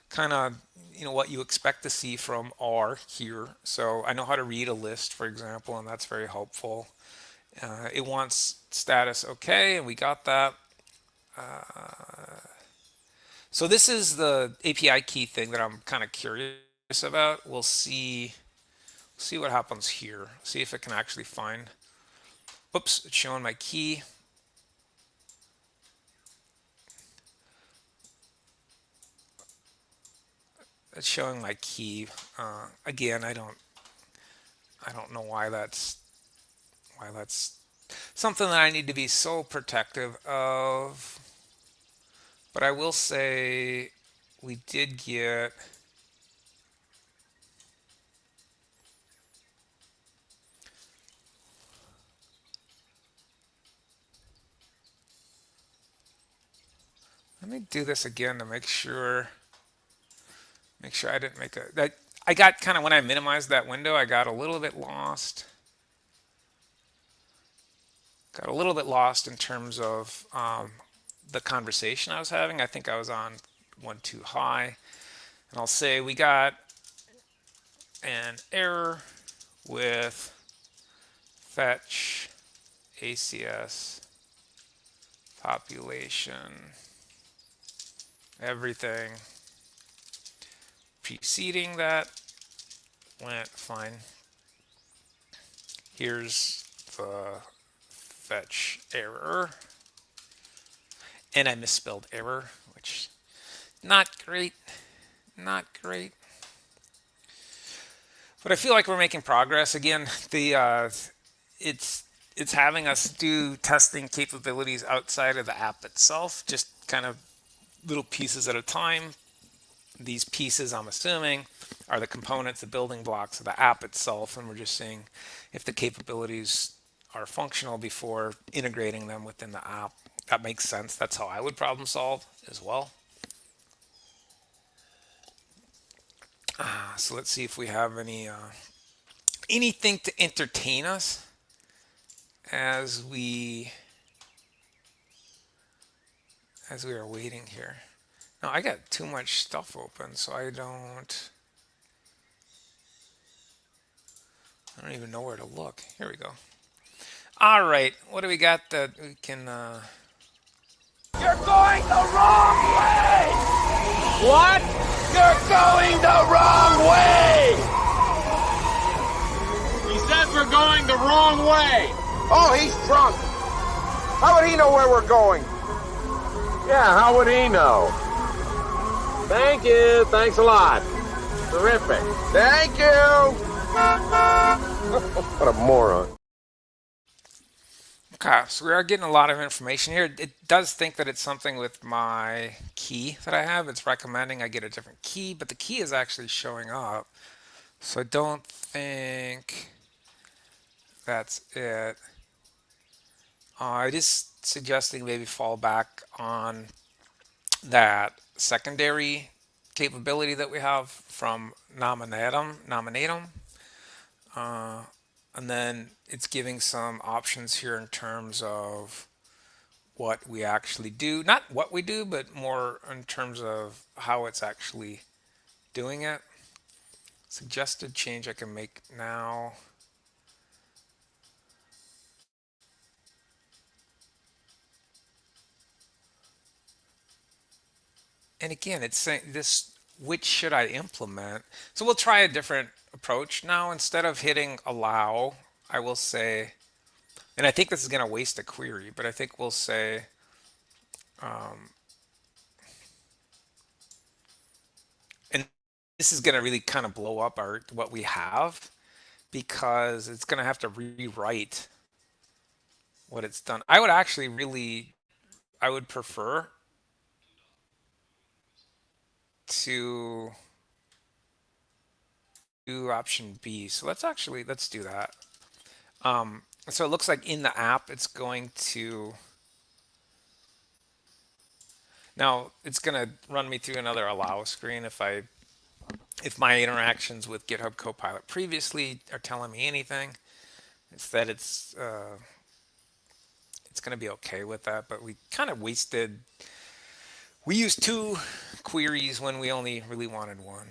kind of what you expect to see from R here. So I know how to read a list, for example, and that's very helpful. It wants status okay, and we got that. So this is the API key thing that I'm kind of curious about. We'll see what happens here. See if it can actually find. Oops, it's showing my key. It's showing my key. Again, I don't know why that's something that I need to be so protective of. But I will say we did get let me do this again to make sure I didn't make that I got kind of, when I minimized that window, I got a little bit lost. Got a little bit lost in terms of the conversation I was having. I think I was on one too high. And I'll say we got an error with fetch ACS population, everything preceding that went fine. Here's the fetch error. And I misspelled error, which not great. But I feel like we're making progress. Again, it's having us do testing capabilities outside of the app itself, just kind of little pieces at a time. These pieces, I'm assuming, are the components, the building blocks of the app itself, and we're just seeing if the capabilities are functional before integrating them within the app. That makes sense. That's how I would problem solve as well. So let's see if we have anything to entertain us as we are waiting here. Now I got too much stuff open, so I don't even know where to look. Here we go. All right, what do we got that we can?
You're going the wrong way! What? You're going the wrong way!
He says we're going the wrong way.
Oh, he's drunk. How would he know where we're going?
Yeah, how would he know? Thank you. Thanks a lot. Terrific.
Thank you. What a moron.
Okay, so we are getting a lot of information here. It does think that it's something with my key that I have. It's recommending I get a different key, but the key is actually showing up. So I don't think that's it. It is suggesting maybe fall back on that secondary capability that we have from nominatum. Uh, and then it's giving some options here in terms of what we actually do. Not what we do, but more in terms of how it's actually doing it. Suggested change I can make now. And again, it's saying this, which should I implement? So we'll try a different approach now. Instead of hitting allow, I will say, and I think this is going to waste a query, but I think we'll say, and this is going to really kind of blow up what we have, because it's going to have to rewrite what it's done. I would actually I would prefer to do option B. So let's do that. So it looks like in the app, it's going to, now it's going to run me through another allow screen if my interactions with GitHub Copilot previously are telling me anything. It's that it's going to be okay with that, but we kind of we used 2 queries when we only really wanted 1.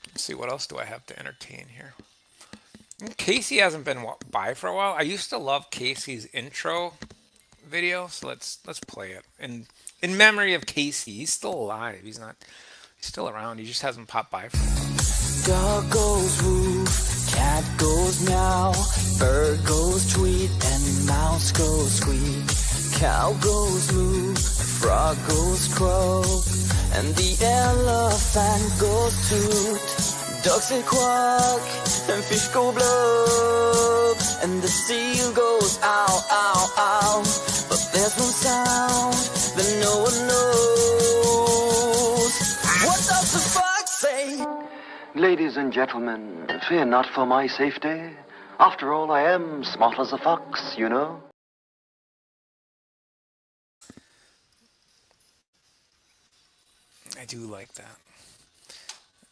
Let's see, what else do I have to entertain here? Casey hasn't been by for a while. I used to love Casey's intro video, so let's play it. And in memory of Casey, he's still alive. He's still around. He just hasn't popped by for a while.
Dog goes woof, cat goes meow, bird goes tweet, and mouse goes squeak. Cow goes moo, frog goes croak, and the elephant goes toot. Ducks say quack, and fish go blub, and the seal goes ow, ow, ow. But there's no sound that no one knows. What does the fox say?
Ladies and gentlemen, fear not for my safety. After all, I am smart as a fox, you know.
I do like that.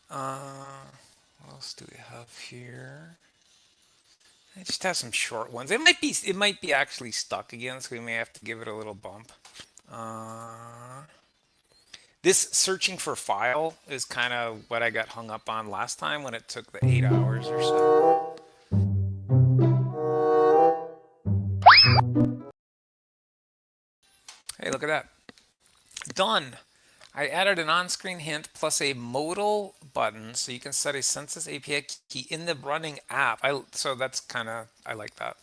What else do we have here? I just have some short ones. It might be actually stuck again, so we may have to give it a little bump. This searching for file is kind of what I got hung up on last time when it took the 8 hours or so. Hey, look at that. Done. I added an on-screen hint plus a modal button, so you can set a Census API key in the running app. So that's kind of, I like that.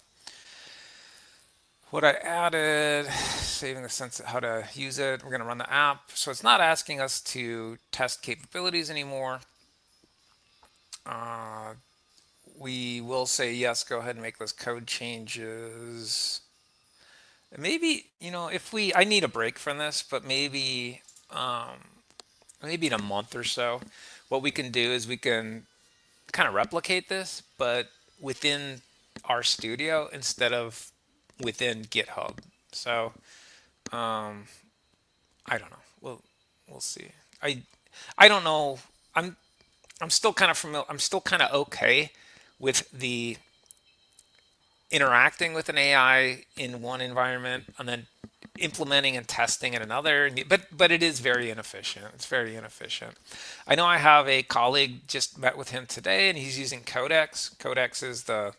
What I added, saving the Census, how to use it. We're going to run the app. So it's not asking us to test capabilities anymore. We will say, yes, go ahead and make those code changes. Maybe, I need a break from this, but maybe in a month or so, what we can do is we can kind of replicate this, but within our studio instead of within GitHub. So I don't know. We'll see. I don't know. I'm still kind of familiar. I'm still kind of okay with the interacting with an AI in one environment and then implementing and testing in another, but it is very inefficient. It's very inefficient. I know I have a colleague, just met with him today, and he's using Codex. Codex is the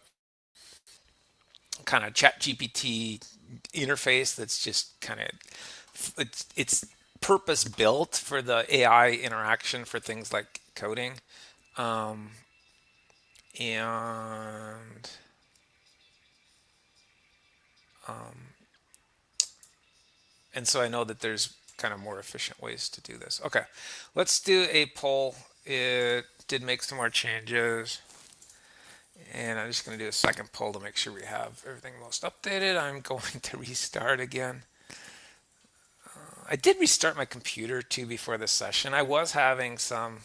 kind of chat GPT interface that's just kind of, it's purpose built for the AI interaction for things like coding. And so I know that there's kind of more efficient ways to do this. Okay, let's do a poll. It did make some more changes. And I'm just going to do a second poll to make sure we have everything most updated. I'm going to restart again. I did restart my computer too before this session. I was having some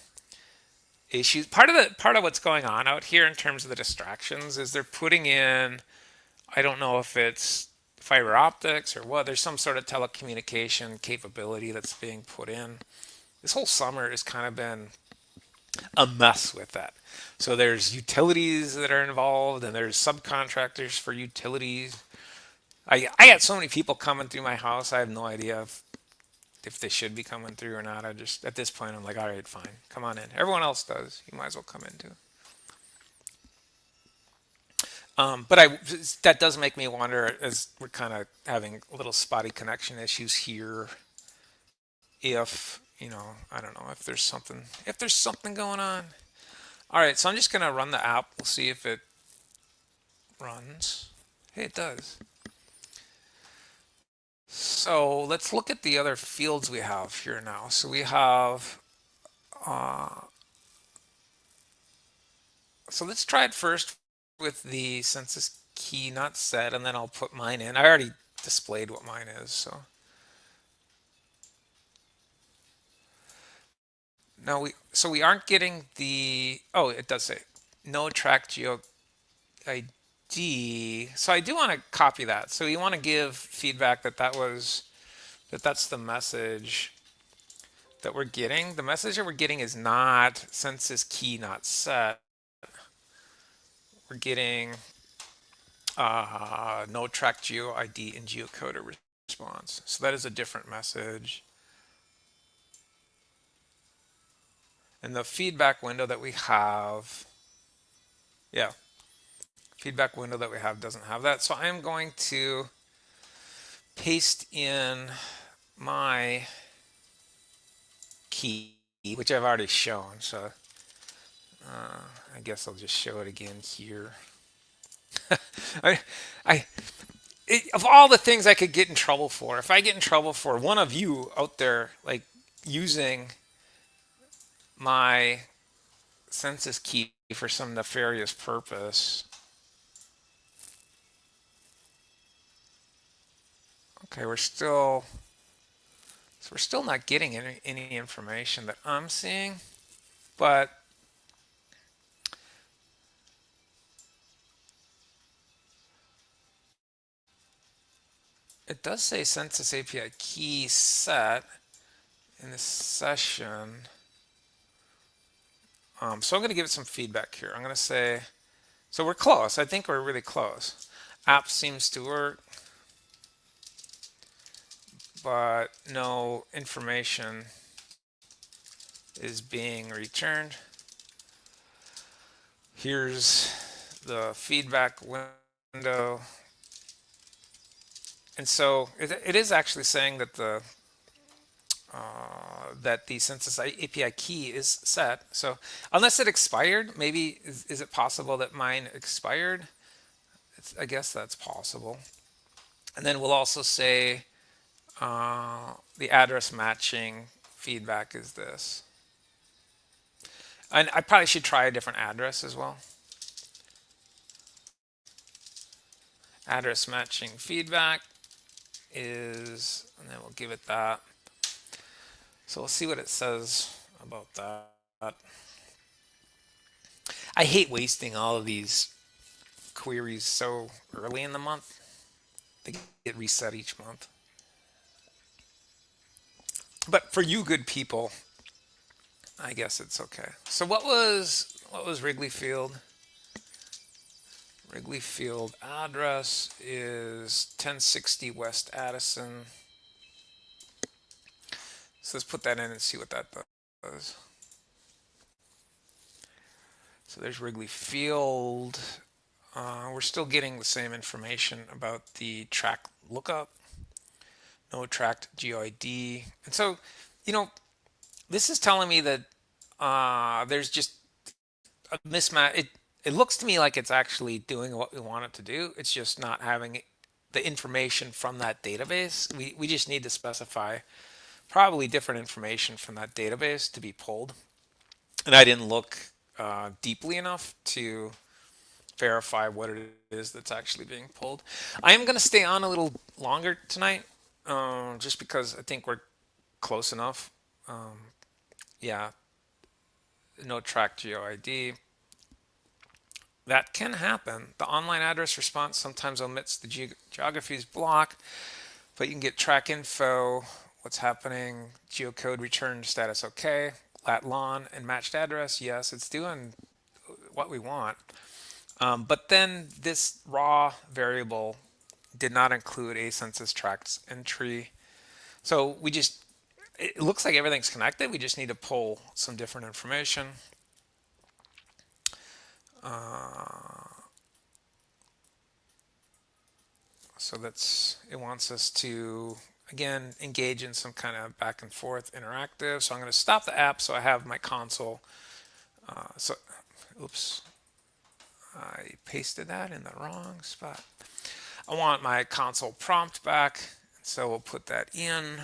issues. Part of what's going on out here in terms of the distractions is they're putting in, I don't know if it's fiber optics or what, there's some sort of telecommunication capability that's being put in. This whole summer has kind of been a mess with that. So there's utilities that are involved and there's subcontractors for utilities. I got so many people coming through my house. I have no idea if they should be coming through or not. I just, at this point, I'm like, all right, fine, come on in. Everyone else does. You might as well come in too. But that does make me wonder, as we're kind of having a little spotty connection issues here, if, I don't know, if there's something going on. All right, so I'm just gonna run the app. We'll see if it runs. Hey, it does. So let's look at the other fields we have here now. So we have, so let's try it first with the census key not set, and then I'll put mine in. I already displayed what mine is, so. Now we aren't getting the, oh, it does say no track geo ID. So I do want to copy that. So you want to give feedback that's the message that we're getting. The message that we're getting is not census key not set. We're getting no track geo ID and geocoder response. So that is a different message. And the feedback window that we have, feedback window that we have doesn't have that. So I'm going to paste in my key, which I've already shown. So I guess I'll just show it again here. Of all the things I could get in trouble for, if I get in trouble for one of you out there, like using my census key for some nefarious purpose. Okay, we're still not getting any information that I'm seeing, but it does say census API key set in this session. So I'm going to give it some feedback here. I'm going to say, so we're close. I think we're really close. App seems to work, but no information is being returned. Here's the feedback window. And so it is actually saying that the census API key is set. So unless it expired, maybe is it possible that mine expired? I guess that's possible. And then we'll also say the address matching feedback is this. And I probably should try a different address as well. Address matching feedback is, and then we'll give it that. So we'll see what it says about that. I hate wasting all of these queries so early in the month. They get reset each month. But for you good people, I guess it's okay. So what was Wrigley Field? Wrigley Field address is 1060 West Addison. So let's put that in and see what that does. So there's Wrigley Field. We're still getting the same information about the track lookup. No tracked GeoID. And so, this is telling me that there's just a mismatch. It looks to me like it's actually doing what we want it to do. It's just not having the information from that database. We just need to specify probably different information from that database to be pulled. And I didn't look deeply enough to verify what it is that's actually being pulled. I am going to stay on a little longer tonight, just because I think we're close enough. Yeah, no track GeoID. That can happen. The online address response sometimes omits the geographies block, but you can get track info, what's happening, geocode return status okay, lat lon, and matched address. Yes, it's doing what we want. But then this raw variable did not include a census tracts entry. So it looks like everything's connected. We just need to pull some different information. So it wants us to, again, engage in some kind of back and forth interactive. So I'm going to stop the app so I have my console. Oops, I pasted that in the wrong spot. I want my console prompt back. So we'll put that in.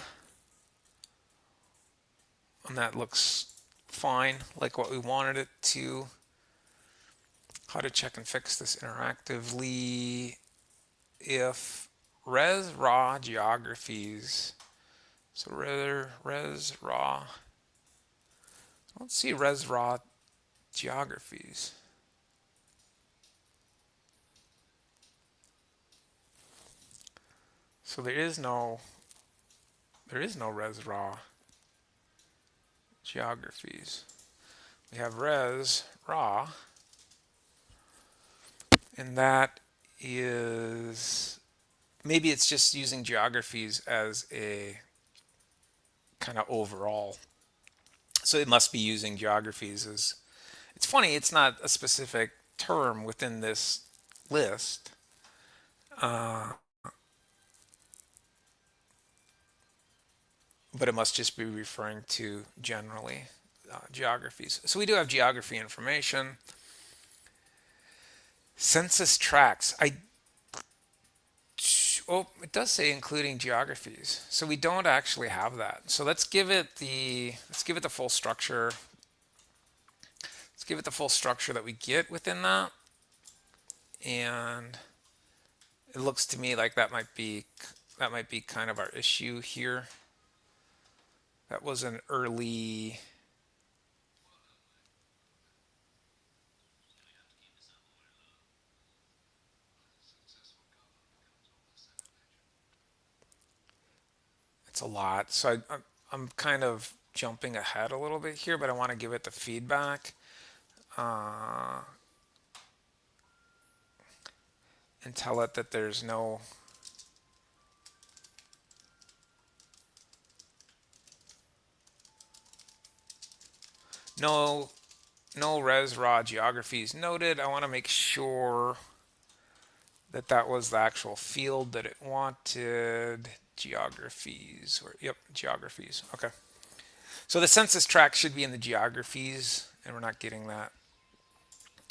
And that looks fine, like what we wanted it to. How to check and fix this interactively. If res raw geographies, so res raw, let's see res raw geographies. So there is no res raw geographies. We have res raw, and that is, maybe it's just using geographies as a kind of overall. So it must be using geographies as, it's funny, it's not a specific term within this list. But it must just be referring to generally geographies. So we do have geography information. Census tracts. It does say including geographies. So we don't actually have that. So let's give it the full structure. Let's give it the full structure that we get within that. And it looks to me like that might be kind of our issue here. That was an early. It's a lot. So I'm kind of jumping ahead a little bit here, but I want to give it the feedback. And tell it that there's no res raw geographies noted. I want to make sure that that was the actual field that it wanted. Geographies, yep, geographies. Okay. So the census tract should be in the geographies, and we're not getting that.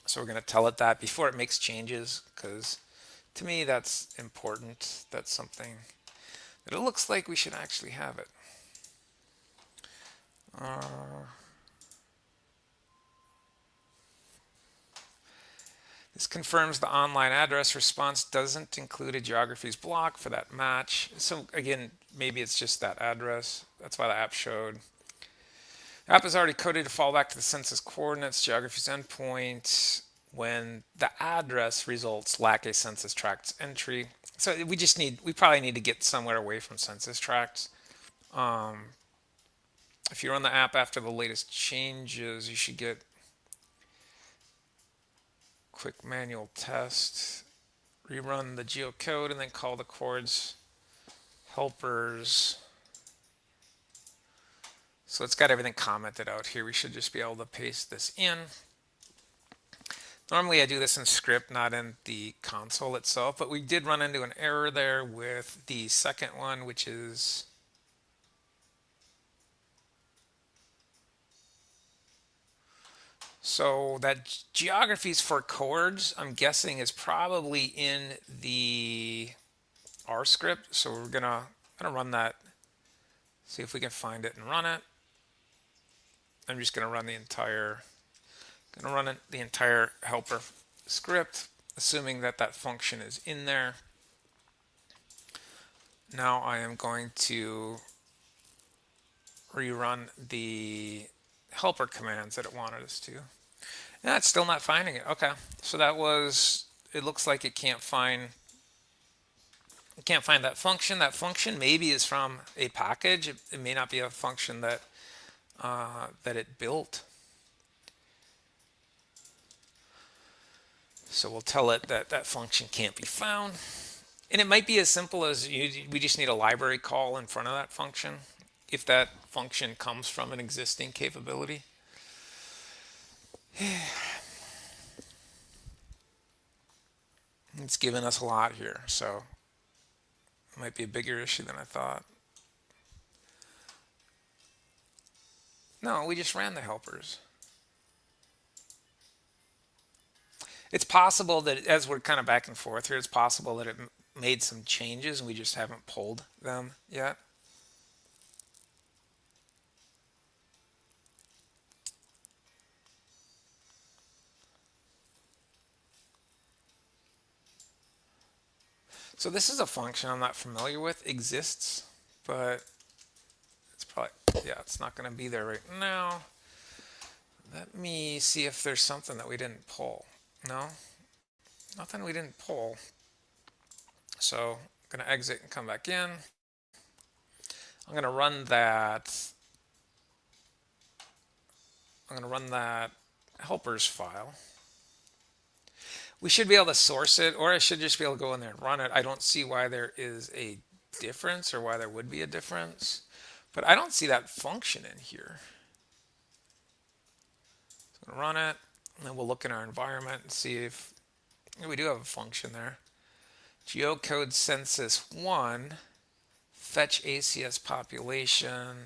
So we're going to tell it that before it makes changes, because to me that's important. That's something that it looks like we should actually have it. This confirms the online address response doesn't include a geographies block for that match. So again, maybe it's just that address. That's why the app showed. The app is already coded to fall back to the census coordinates, geographies endpoint when the address results lack a census tracts entry. So we probably need to get somewhere away from census tracts. If you run the app after the latest changes, you should get quick manual test, rerun the geocode, and then call the chords helpers. So it's got everything commented out here. We should just be able to paste this in. Normally I do this in script, not in the console itself, but we did run into an error there with the second one, which is so that geographies for chords, I'm guessing, is probably in the R script. So we're gonna run that, see if we can find it and run it. I'm just gonna run the entire helper script, assuming that that function is in there. Now I am going to rerun the helper commands that it wanted us to. Yeah, it's still not finding it. Okay, so that was, it looks like it can't find that function. That function maybe is from a package. It may not be a function that that it built. So we'll tell it that that function can't be found. And it might be as simple as we just need a library call in front of that function if that function comes from an existing capability. It's given us a lot here, so it might be a bigger issue than I thought. No, we just ran the helpers. It's possible that as we're kind of back and forth here, it's possible that it made some changes and we just haven't pulled them yet. So this is a function I'm not familiar with, exists, but it's probably, yeah, it's not going to be there right now. Let me see if there's something that we didn't pull. No, nothing we didn't pull. So I'm going to exit and come back in. I'm going to run that. I'm going to run that helpers file. We should be able to source it, or I should just be able to go in there and run it. I don't see why there is a difference or why there would be a difference, but I don't see that function in here. So I'm going to run it, and then we'll look in our environment and see if we do have a function there. Geocode census 1, fetch ACS population.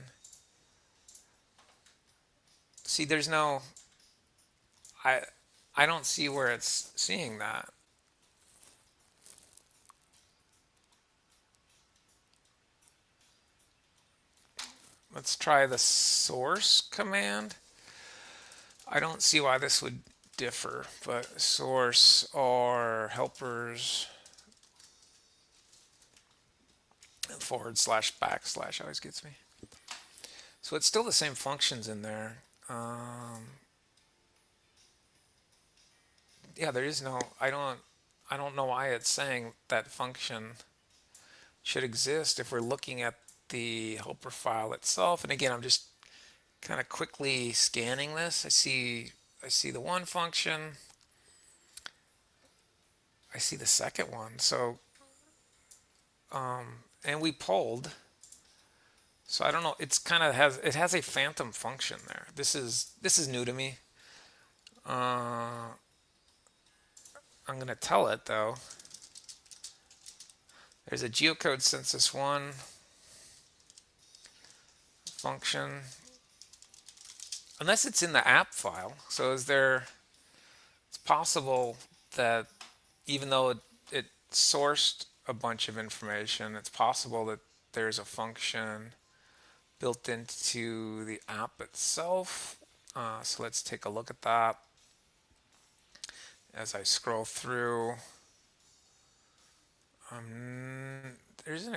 See, there's no, I don't see where it's seeing that. Let's try the source command. I don't see why this would differ, but source or helpers / always gets me. So it's still the same functions in there. Yeah, there is no, I don't know why it's saying that function should exist if we're looking at the helper file itself. And again, I'm just kind of quickly scanning this. I see the one function. I see the second one. So, and we pulled. So I don't know. It's kind of it has a phantom function there. This is new to me. I'm going to tell it though. There's a geocode census 1 function, unless it's in the app file. So it's possible that even though it sourced a bunch of information, it's possible that there's a function built into the app itself. So let's take a look at that. As I scroll through, there's an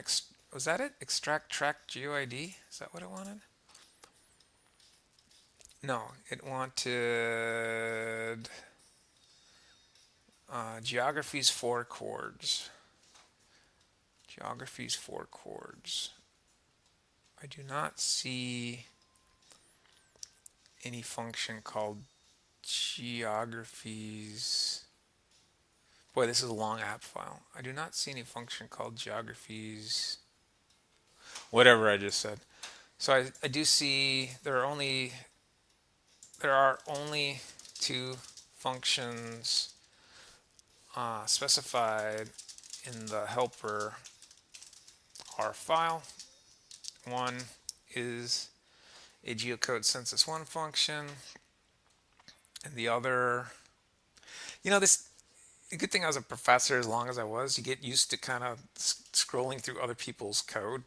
was that it? Extract track GeoID? Is that what it wanted? No, it wanted geographies 4 chords. Geographies 4 chords. I do not see any function called geographies. Boy, this is a long app file. I do not see any function called geographies, whatever I just said. So I do see there are only 2 functions specified in the helper R file. One is a geocode census 1 function, and the other, the good thing I was a professor as long as I was, you get used to kind of scrolling through other people's code.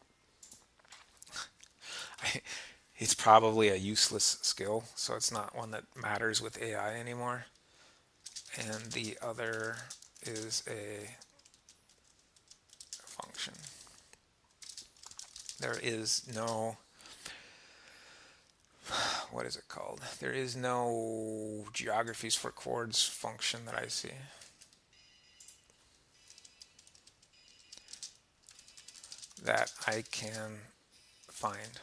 It's probably a useless skill, so it's not one that matters with AI anymore. And the other is a function. There is no, what is it called? There is no geographies for chords function that I see. That I can find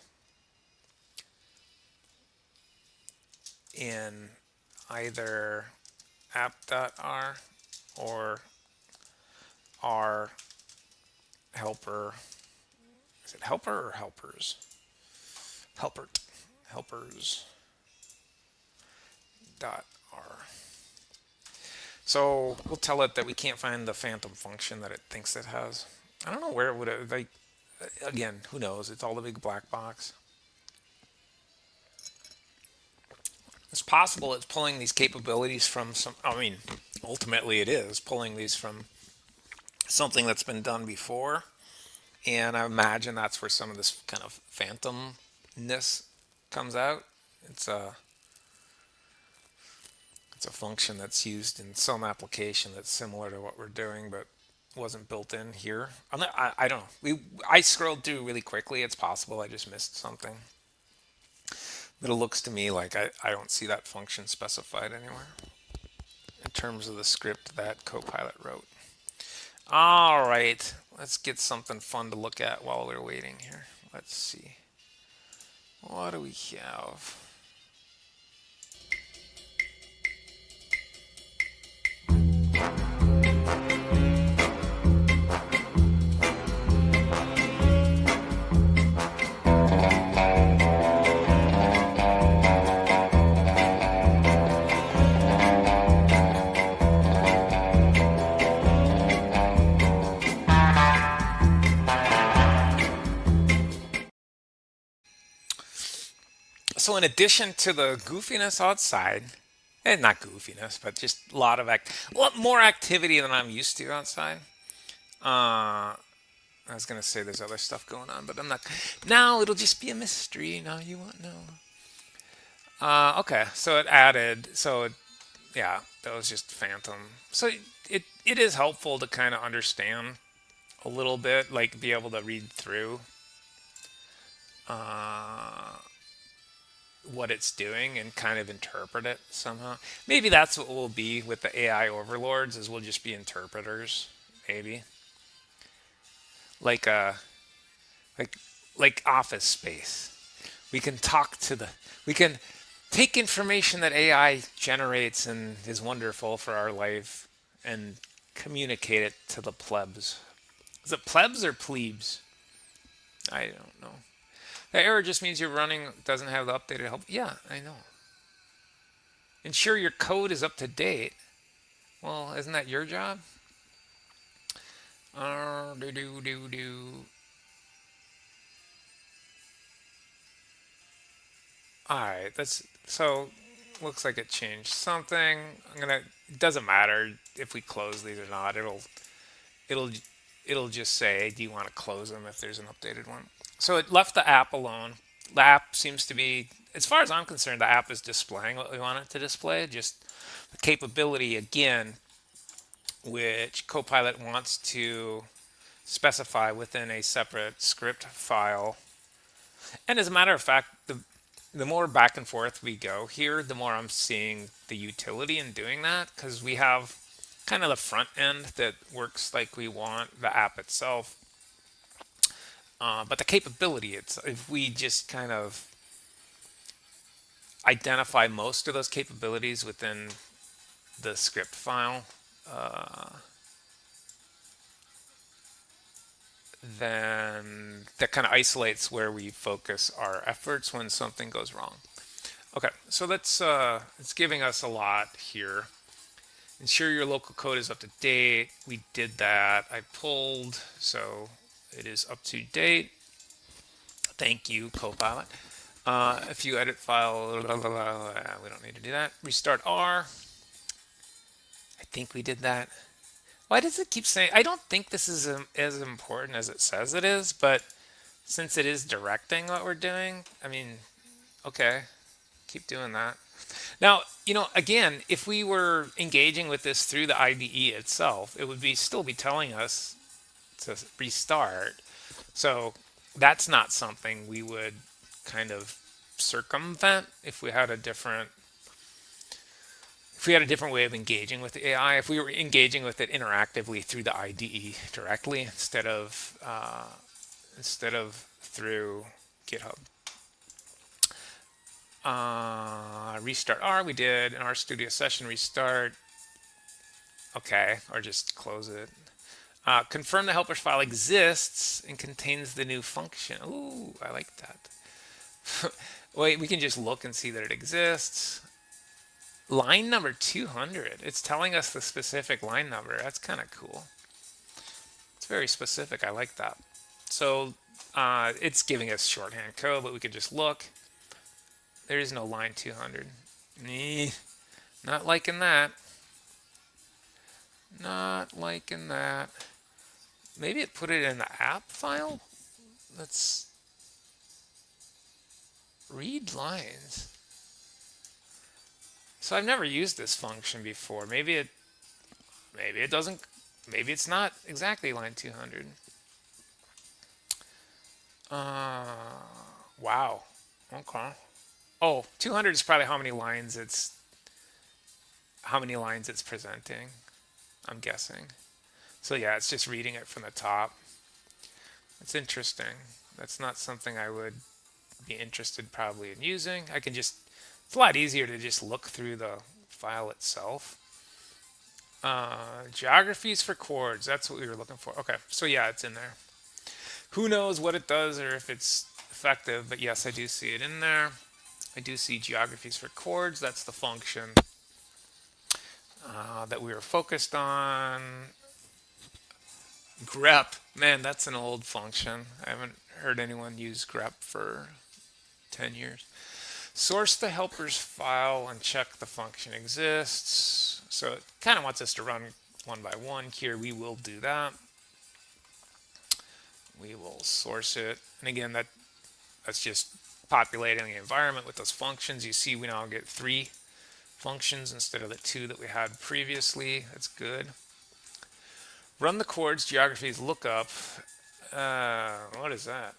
in either app.r or R helper. Is it helper or helpers? Helpers dot R. So we'll tell it that we can't find the phantom function that it thinks it has. I don't know where it would have, like, again, who knows? It's all the big black box. It's possible it's pulling these capabilities from some, I mean, ultimately it is pulling these from something that's been done before. And I imagine that's where some of this kind of phantomness comes out. It's a function that's used in some application that's similar to what we're doing, but wasn't built in here. I don't know. I scrolled through really quickly. It's possible I just missed something. But it looks to me like I don't see that function specified anywhere in terms of the script that Copilot wrote. All right, let's get something fun to look at while we're waiting here. Let's see. What do we have? So in addition to the goofiness outside, and not goofiness, but just a lot more activity than I'm used to outside. I was gonna say there's other stuff going on, but I'm not. Now it'll just be a mystery. Now you won't know. Okay, so it added. Yeah, that was just phantom. So it is helpful to kind of understand a little bit, like be able to read through what it's doing and kind of interpret it somehow. Maybe that's what we'll be with the AI overlords, is we'll just be interpreters, maybe. Like Office Space. We can take information that AI generates and is wonderful for our life and communicate it to the plebs. Is it plebs or plebes? I don't know. The error just means your running doesn't have the updated help. Yeah, I know. Ensure your code is up to date. Well, isn't that your job? All right, looks like it changed something. It doesn't matter if we close these or not. It'll just say, do you want to close them if there's an updated one? So it left the app alone. The app seems to be, as far as I'm concerned, the app is displaying what we want it to display. Just the capability, again, which Copilot wants to specify within a separate script file. And as a matter of fact, the more back and forth we go here, the more I'm seeing the utility in doing that, because we have kind of the front end that works like we want, the app itself. But the capability, if we just kind of identify most of those capabilities within the script file, then that kind of isolates where we focus our efforts when something goes wrong. Okay, so it's giving us a lot here. Ensure your local code is up to date. We did that. I pulled, so it is up to date. Thank you, Copilot. If you edit file, we don't need to do that. Restart R. I think we did that. Why does it keep saying? I don't think this is as important as it says it is, but since it is directing what we're doing, I mean, okay, keep doing that. Now, again, if we were engaging with this through the IDE itself, it would still be telling us to restart. So that's not something we would kind of circumvent if we had a different way of engaging with the AI, if we were engaging with it interactively through the IDE directly instead of through GitHub. Restart R, we did an RStudio session restart. Okay, or just close it. Confirm the helpers file exists and contains the new function. Ooh, I like that. Wait, we can just look and see that it exists. Line number 200. It's telling us the specific line number. That's kind of cool. It's very specific. I like that. So it's giving us shorthand code, but we could just look. There is no line 200. Not liking that. Not liking that. Maybe it put it in the app file? Let's read lines. So I've never used this function before. Maybe it doesn't, maybe it's not exactly line 200. Wow. Okay. Oh, 200 is probably how many lines it's presenting, I'm guessing. So yeah, it's just reading it from the top. It's interesting. That's not something I would be interested probably in using. It's a lot easier to just look through the file itself. Geographies for chords, that's what we were looking for. Okay, so yeah, it's in there. Who knows what it does or if it's effective, but yes, I do see it in there. I do see geographies for chords. That's the function that we were focused on. grep, man, that's an old function. I haven't heard anyone use grep for 10 years. Source the helpers file and check the function exists. So it kind of wants us to run one by one here. We will do that. We will source it. And again, that's just populating the environment with those functions. You see we now get 3 functions instead of the 2 that we had previously. That's good. Run the chords, geographies, lookup. What is that?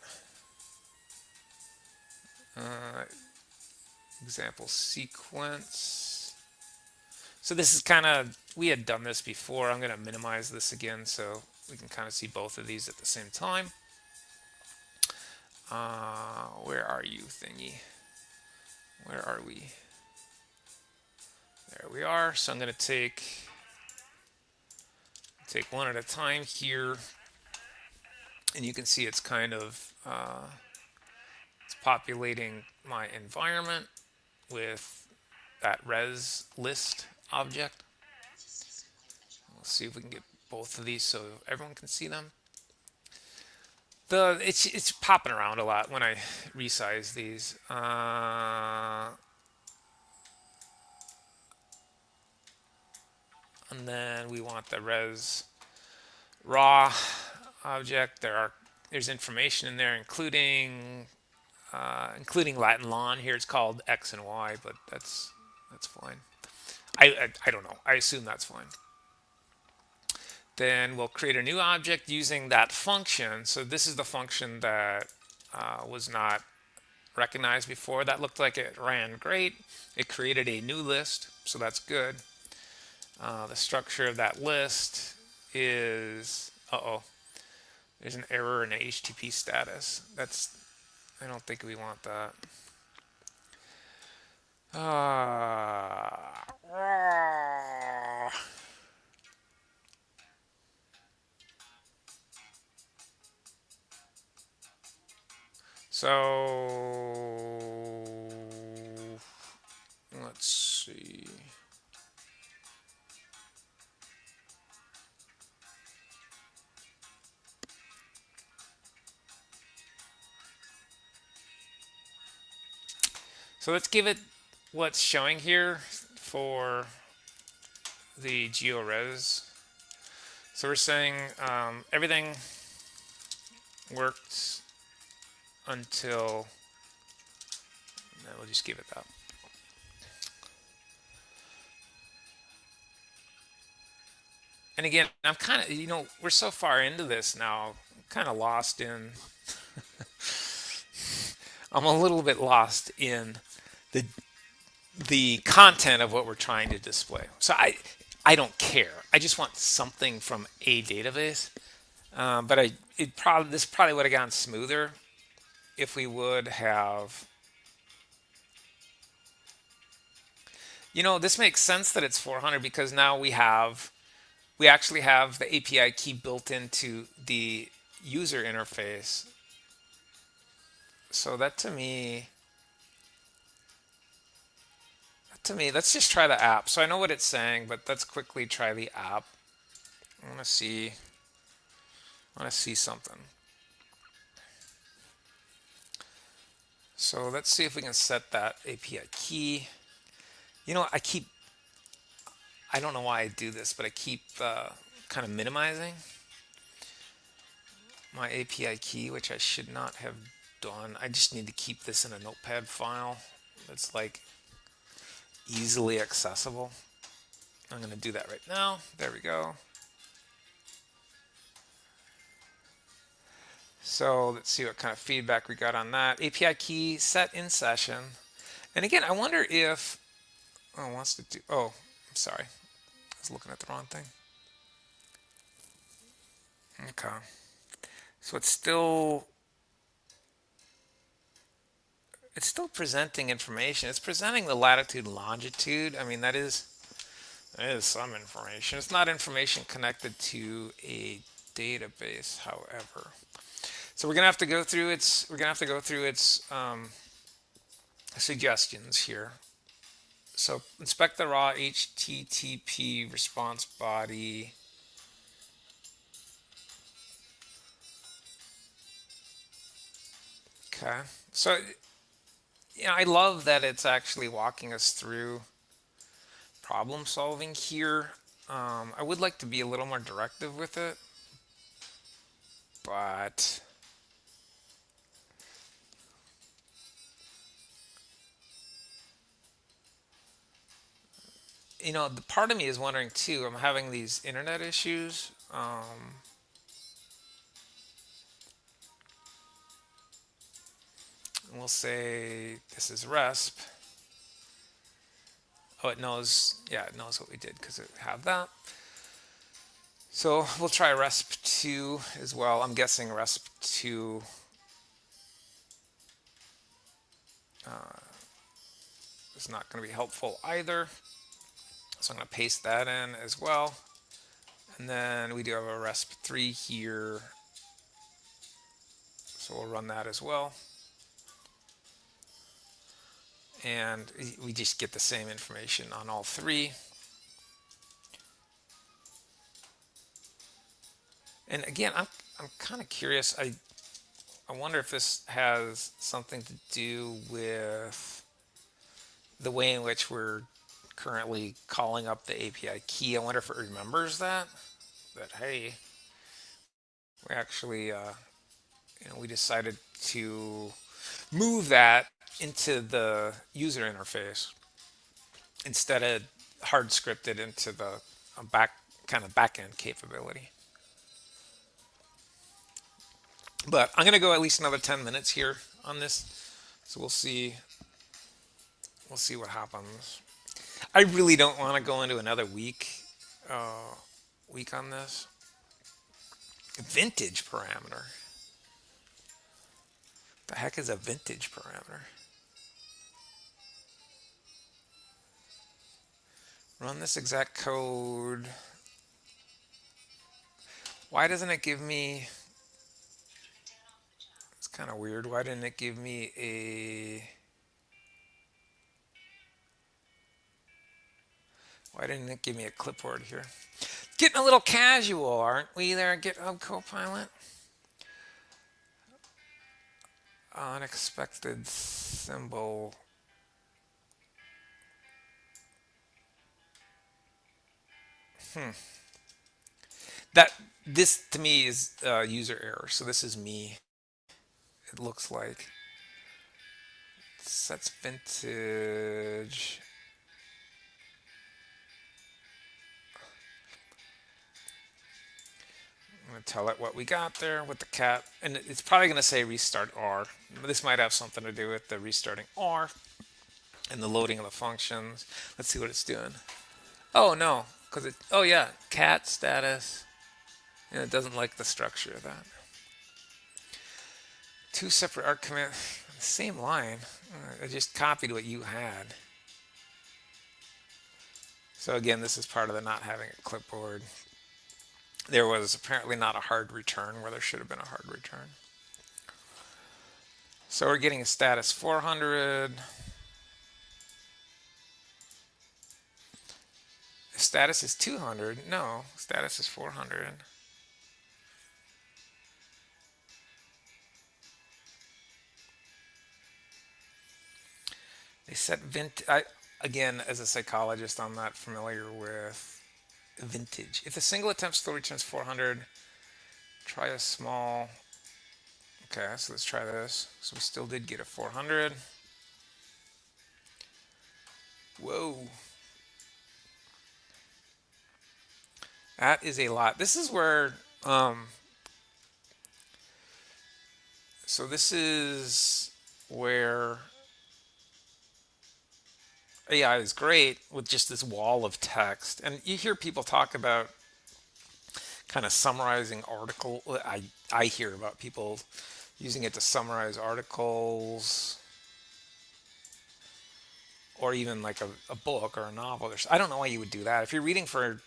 Example sequence. So this is kind of, we had done this before. I'm going to minimize this again so we can kind of see both of these at the same time. Where are you, thingy? Where are we? There we are. So I'm going to take one at a time here, and you can see it's kind of it's populating my environment with that res list object. We'll see if we can get both of these so everyone can see them. It's popping around a lot when I resize these. And then we want the res raw object. There's information in there, including Latin long. Here it's called X and Y, but that's fine. I don't know. I assume that's fine. Then we'll create a new object using that function. So this is the function that was not recognized before. That looked like it ran great. It created a new list, so that's good. The structure of that list is, there's an error in the HTTP status. I don't think we want that. So let's see. So let's give it what's showing here for the GeoRes. So we're saying everything worked until, no, we'll just give it that. And again, I'm kind of, we're so far into this now, I'm kind of lost in, I'm a little bit lost in the content of what we're trying to display. So I don't care. I just want something from a database. But this probably would have gone smoother if we would have. This makes sense that it's 400 because now we actually have the API key built into the user interface. So that to me, let's just try the app. So I know what it's saying, but let's quickly try the app. I want to see something. So let's see if we can set that API key. I don't know why I do this, but I keep kind of minimizing my API key, which I should not have done. I just need to keep this in a notepad file that's like easily accessible. I'm going to do that right now. There we go. So let's see what kind of feedback we got on that. API key set in session. And again, I wonder if, it wants to do, I'm sorry. I was looking at the wrong thing. Okay. So it's still presenting information. It's presenting the latitude and longitude. I mean, that is some information. It's not information connected to a database, however. So we're gonna have to go through its suggestions here. So inspect the raw HTTP response body. Okay, so I love that it's actually walking us through problem solving here. I would like to be a little more directive with it, but the part of me is wondering too. I'm having these internet issues. We'll say this is RESP. Oh, it knows what we did because it had that. So we'll try RESP2 as well. I'm guessing RESP2 is not going to be helpful either. So I'm going to paste that in as well. And then we do have a RESP3 here. So we'll run that as well. And we just get the same information on all three. And again, I'm kind of curious. I wonder if this has something to do with the way in which we're currently calling up the API key. I wonder if it remembers that hey, we actually we decided to move that into the user interface instead of hard scripted into the back-end capability. But I'm going to go at least another 10 minutes here on this, so we'll see what happens. I really don't want to go into another week on this. Vintage parameter. The heck is a vintage parameter? Run this exact code. Why doesn't it give me... It's kind of weird. Why didn't it give me a... Why didn't it give me a clipboard here? Getting a little casual, aren't we there, GitHub Copilot? Unexpected symbol. This to me is user error. So this is me. It looks like sets vintage. I'm going to tell it what we got there with the cat. And it's probably going to say restart R. This might have something to do with the restarting R and the loading of the functions. Let's see what it's doing. Oh, no. Because it, oh, yeah. Cat status. And it doesn't like the structure of that. Two separate arc commands. Same line. I just copied what you had. So again, this is part of the not having a clipboard. There was apparently not a hard return where there should have been a hard return. So we're getting a status 400. Status is 200. No, status is 400. They set again, as a psychologist, I'm not familiar with vintage. If a single attempt still returns 400, try a small. Okay, so let's try this. So we still did get a 400. Whoa. That is a lot. This is where, so this is where AI is great with just this wall of text. And you hear people talk about kind of summarizing article. I hear about people using it to summarize articles or even like a book or a novel. I don't know why you would do that. If you're reading for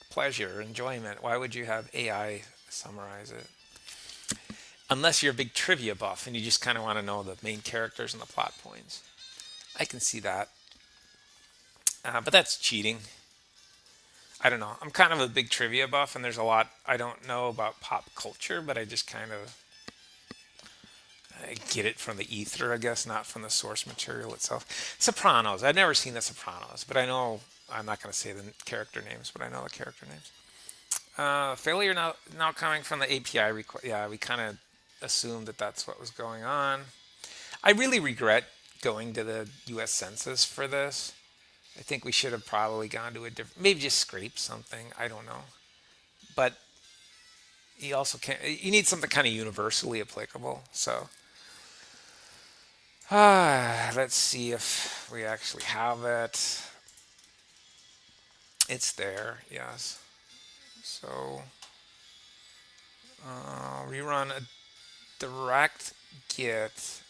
pleasure or enjoyment, why would you have AI summarize it? Unless you're a big trivia buff and you just kind of want to know the main characters and the plot points. I can see that. But that's cheating. I don't know. I'm kind of a big trivia buff, and there's a lot I don't know about pop culture, but I just kind of I get it from the ether, I guess, not from the source material itself. Sopranos. I've never seen The Sopranos, but I know, I'm not going to say the character names, but I know the character names. Failure now coming from the API request. Yeah, we kind of assumed that that's what was going on. I really regret going to the U.S. Census for this. I think we should have probably gone to a different, maybe just scrape something. I don't know. But you also can't, you need something kind of universally applicable. So, let's see if we actually have it. It's there, yes. So, rerun a direct git.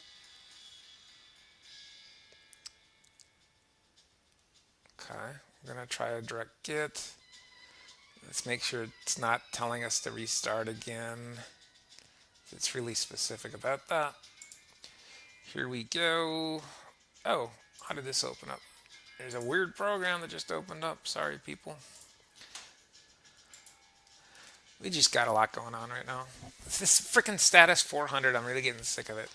Okay, we're going to try a direct git. Let's make sure it's not telling us to restart again. It's really specific about that. Here we go. Oh, how did this open up? There's a weird program that just opened up. Sorry, people. We just got a lot going on right now. It's this freaking status 400. I'm really getting sick of it.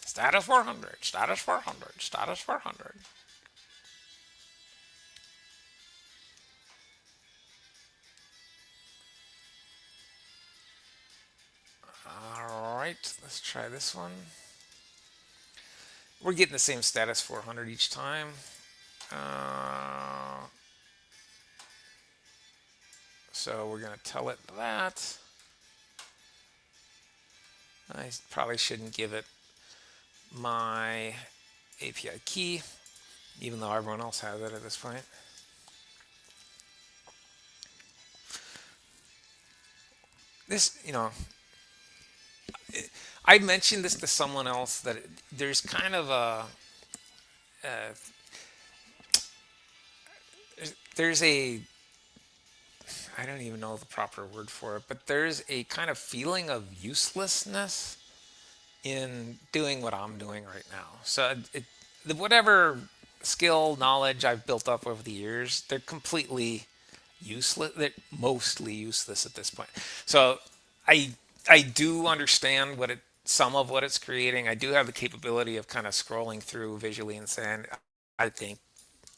Status 400, status 400, status 400. All right, let's try this one. We're getting the same status 400 each time. So we're going to tell it that. I probably shouldn't give it my API key, even though everyone else has it at this point. This, you know, I mentioned this to someone else that there's kind of there's a, I don't even know the proper word for it, but there's a kind of feeling of uselessness in doing what I'm doing right now. So whatever skill, knowledge I've built up over the years, they're completely useless. They're mostly useless at this point. So I do understand some of what it's creating. I do have the capability of kind of scrolling through visually and saying, I think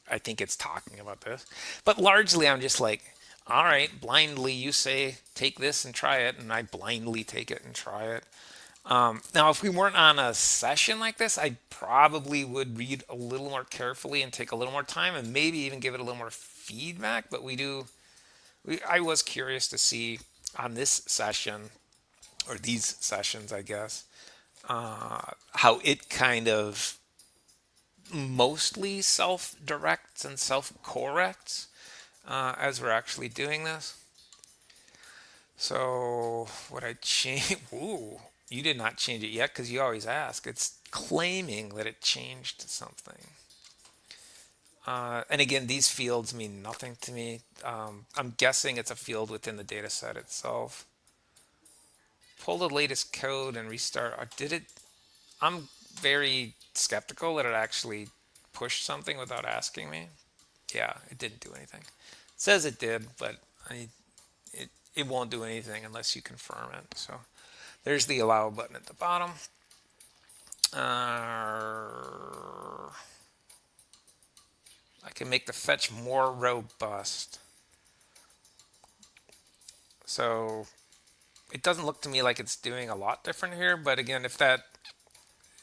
it's talking about this. But largely I'm just like, all right, blindly you say, take this and try it. And I blindly take it and try it. Now, if we weren't on a session like this, I probably would read a little more carefully and take a little more time and maybe even give it a little more feedback. But I was curious to see on this session, or these sessions, I guess, how it kind of mostly self-directs and self-corrects as we're actually doing this. So what I change? Ooh, you did not change it yet because you always ask. It's claiming that it changed something. And again, these fields mean nothing to me. I'm guessing it's a field within the data set itself. Pull the latest code and restart. Did it? I'm very skeptical that it actually pushed something without asking me. Yeah, it didn't do anything. It says it did, but it won't do anything unless you confirm it. So there's the allow button at the bottom. I can make the fetch more robust. So it doesn't look to me like it's doing a lot different here, but again, if that,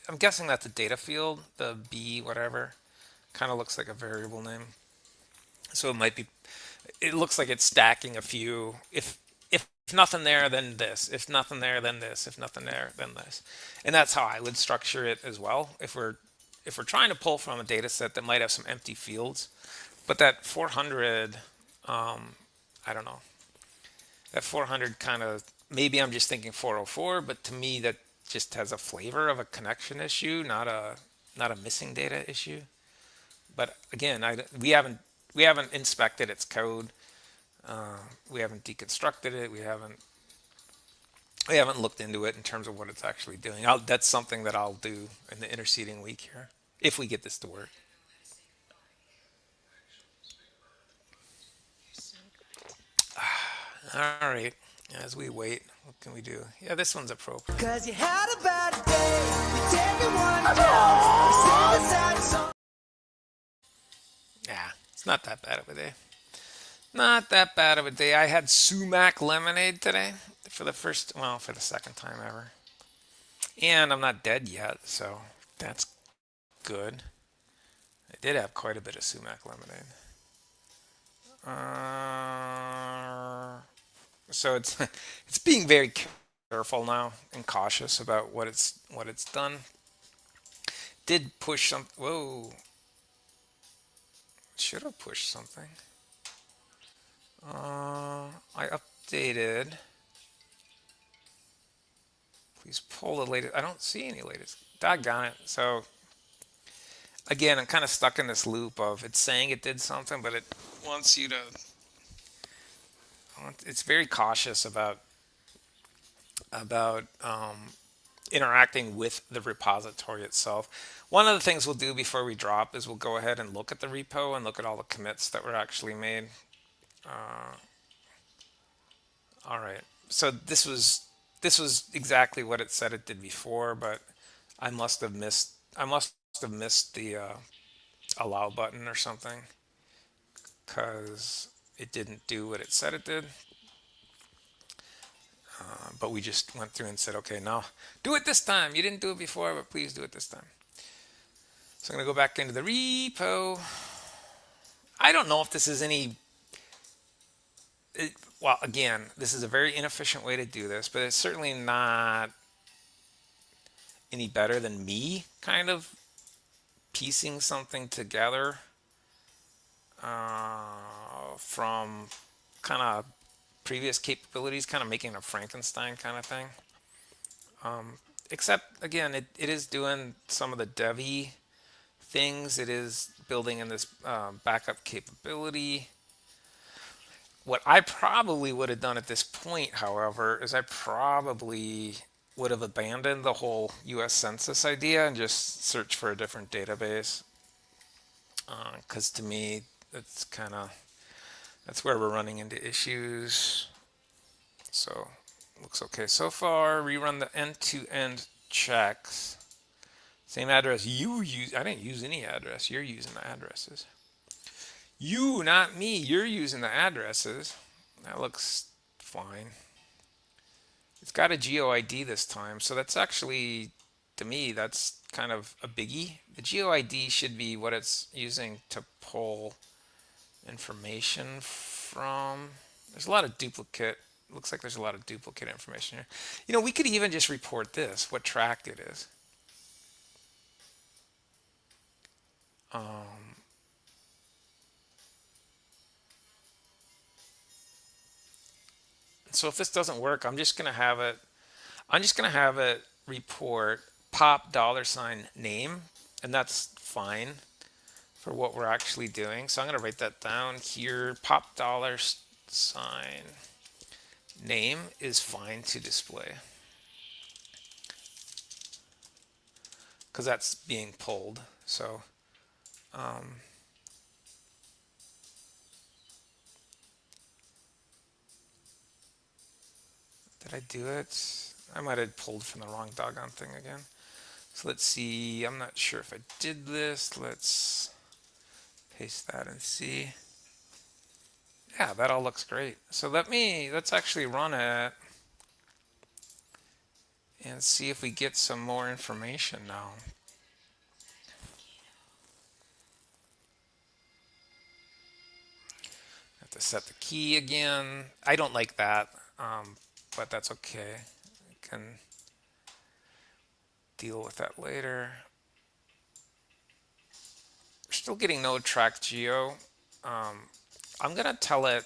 I'm guessing that's a data field, the B whatever, kind of looks like a variable name. So it might be, it looks like it's stacking a few. If nothing there, then this. If nothing there, then this. If nothing there, then this. And that's how I would structure it as well. If we're trying to pull from a data set that might have some empty fields, but that 400, I don't know. That 400 kind of, maybe I'm just thinking 404, but to me that just has a flavor of a connection issue, not a missing data issue. But again, we haven't inspected its code. We haven't deconstructed it. We haven't looked into it in terms of what it's actually doing. That's something that I'll do in the interceding week here, if we get this to work. All right, as we wait, what can we do? Yeah, this one's appropriate. 'Cause you had a bad day. Yeah, it's not that bad of a day. Not that bad of a day. I had sumac lemonade today for the second time ever. And I'm not dead yet, so that's good. I did have quite a bit of sumac lemonade. So it's being very careful now and cautious about what it's done. Did push some. Whoa. Should have pushed something. I updated. Please pull the latest. I don't see any latest. Doggone it. So again, I'm kind of stuck in this loop of it's saying it did something, but it wants you to. It's very cautious about interacting with the repository itself. One of the things we'll do before we drop is we'll go ahead and look at the repo and look at all the commits that were actually made. All right. So this was exactly what it said it did before, but I must have missed the allow button or something, because it didn't do what it said it did. But we just went through and said, okay, now do it this time. You didn't do it before, but please do it this time. So I'm going to go back into the repo. I don't know if this is well, again, this is a very inefficient way to do this, but it's certainly not any better than me kind of piecing something together from kind of previous capabilities, kind of making a Frankenstein kind of thing. Except, again, it is doing some of the devy things. It is building in this backup capability. What I probably would have done at this point, however, is I probably would have abandoned the whole US Census idea and just searched for a different database. Because to me, that's where we're running into issues. So looks okay so far. Rerun the end-to-end checks. Same address you use. I didn't use any address. You're using the addresses. You, not me. You're using the addresses. That looks fine. It's got a GeoID this time, so that's actually, to me, that's kind of a biggie. The GeoID should be what it's using to pull information from. There's a lot of duplicate looks like there's a lot of duplicate information here. You know, we could even just report this, what track it is. So if this doesn't work, I'm just going to have it report pop $name, and that's fine for what we're actually doing. So I'm going to write that down here. Pop $name is fine to display because that's being pulled. So did I do it? I might have pulled from the wrong doggone thing again. So let's see. I'm not sure if I did this. Let's paste that and see. Yeah, that all looks great. So let's actually run it and see if we get some more information now. Have to set the key again. I don't like that, but that's okay. I can deal with that later. We're still getting no track geo. I'm gonna tell it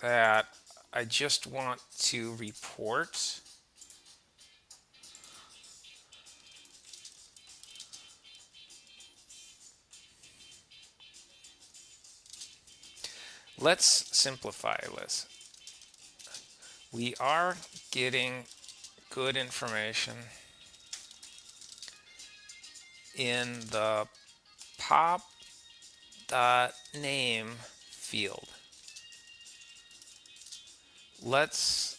that I just want to report let's simplify this. We are getting good information in the pop.name field. Let's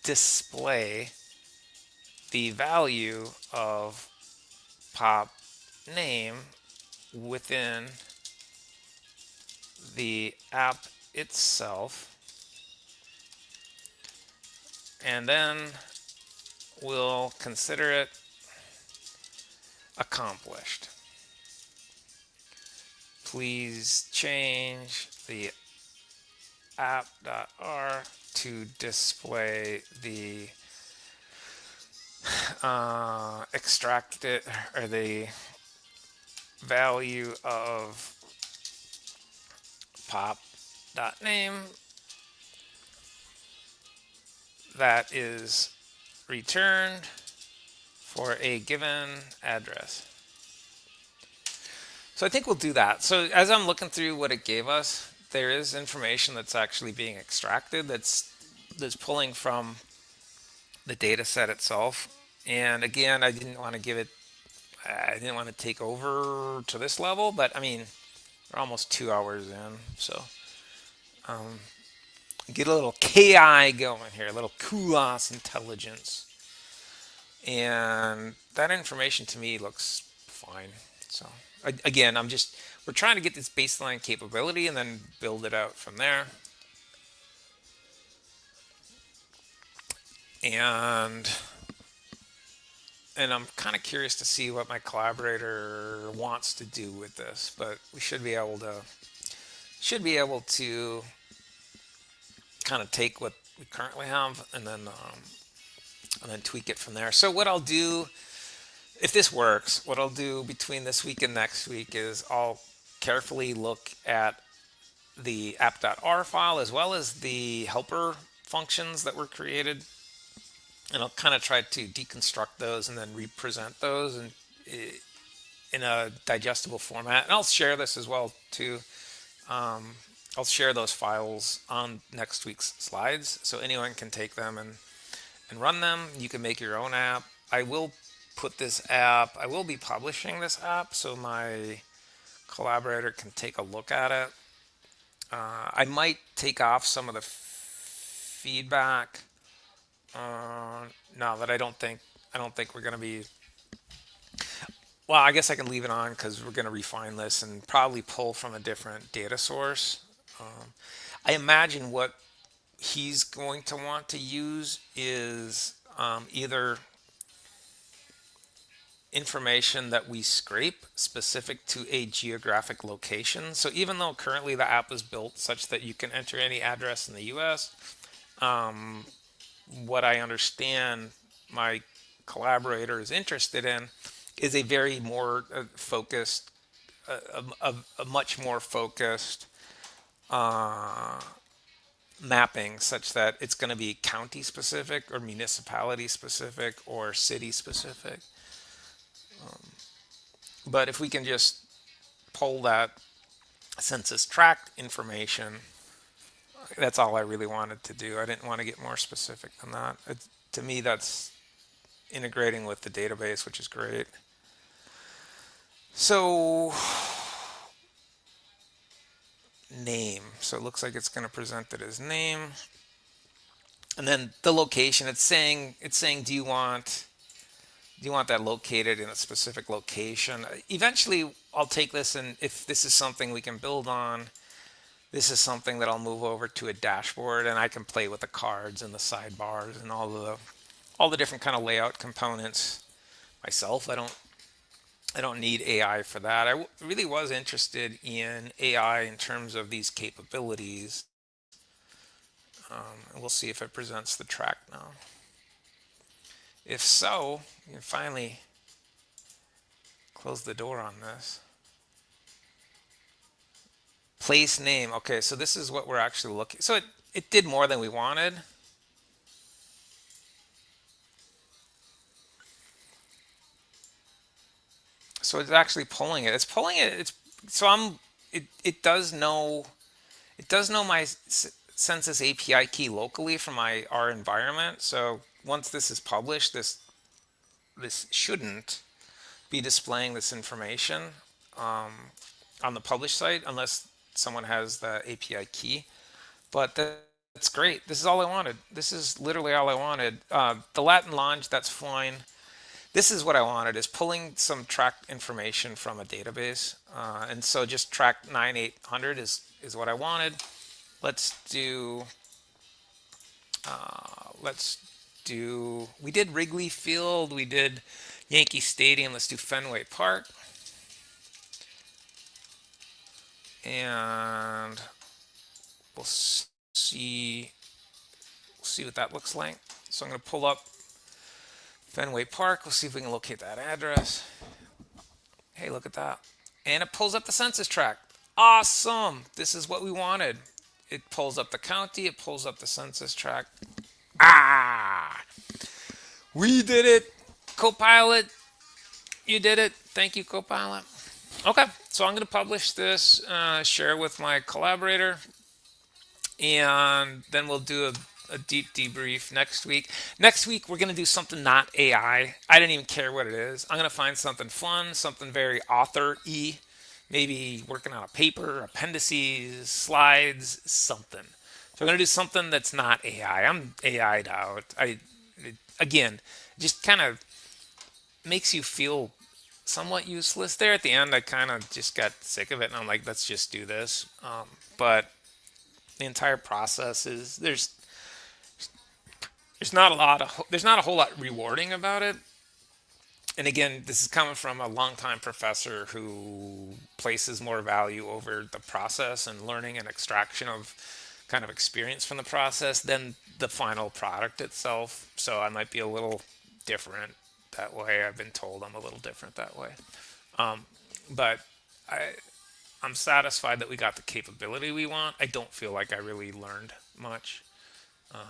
display the value of pop name within the app itself, and then we'll consider it accomplished. Please change the app.r to display the extracted or the value of pop.name that is returned for a given address. So I think we'll do that. So as I'm looking through what it gave us, there is information that's actually being extracted that's pulling from the data set itself. And again, I didn't want to take over to this level, but I mean, we're almost 2 hours in, so get a little KI going here, a little Kulas intelligence. And that information to me looks fine. So again, we're trying to get this baseline capability and then build it out from there. And I'm kind of curious to see what my collaborator wants to do with this, but we should be able to kind of take what we currently have and then tweak it from there. So what I'll do, if this works, what I'll do between this week and next week is I'll carefully look at the app.r file as well as the helper functions that were created, and I'll kind of try to deconstruct those and then represent those in a digestible format. And I'll share this as well too. I'll share those files on next week's slides so anyone can take them and run them. You can make your own app. I will be publishing this app so my collaborator can take a look at it. I might take off some of the feedback now that I don't think we're going to be, well, I guess I can leave it on because we're going to refine this and probably pull from a different data source. I imagine what he's going to want to use is either information that we scrape specific to a geographic location. So even though currently the app is built such that you can enter any address in the US, what I understand my collaborator is interested in is a very more focused, a much more focused mapping, such that it's going to be county specific or municipality specific or city specific. But if we can just pull that census tract information, that's all I really wanted to do. I didn't want to get more specific than that. To me, that's integrating with the database, which is great. So name. So it looks like it's going to present it as name. And then the location, it's saying, do you want that located in a specific location? Eventually, I'll take this, and if this is something we can build on, this is something that I'll move over to a dashboard, and I can play with the cards and the sidebars and all the different kind of layout components myself. I don't need AI for that. I really was interested in AI in terms of these capabilities. And we'll see if it presents the tract now. If so, you can finally close the door on this. Place name. Okay, so this is what we're actually looking. So it did more than we wanted. So it's actually pulling it. It's pulling it. It does know my Census API key locally from our environment. So once this is published, this shouldn't be displaying this information on the published site unless someone has the API key. But that's great. This is all I wanted. This is literally all I wanted. The Latin Lange, that's fine. This is what I wanted, is pulling some tract information from a database. And so just tract 9800 is what I wanted. Let's do, we did Wrigley Field, we did Yankee Stadium, let's do Fenway Park. And we'll see what that looks like. So I'm going to pull up Fenway Park. We'll see if we can locate that address. Hey, look at that. And it pulls up the census tract. Awesome. This is what we wanted. It pulls up the county. It pulls up the census tract. We did it. Copilot, you did it. Thank you, Copilot. Okay, so I'm going to publish this, share with my collaborator, and then we'll do a deep debrief next week. Next week, we're going to do something not AI. I don't even care what it is. I'm going to find something fun, something very author-y, maybe working on a paper, appendices, slides, something. So we're going to do something that's not AI. I'm AI'd out. Again, just kind of makes you feel somewhat useless there at the end. I kind of just got sick of it, and I'm like, let's just do this. But the entire process is there's not a whole lot rewarding about it. And again, this is coming from a longtime professor who places more value over the process and learning and extraction of kind of experience from the process than the final product itself. So I might be a little different that way. I've been told I'm a little different that way. But I'm satisfied that we got the capability we want. I don't feel like I really learned much.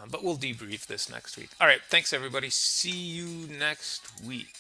But we'll debrief this next week. All right. Thanks, everybody. See you next week.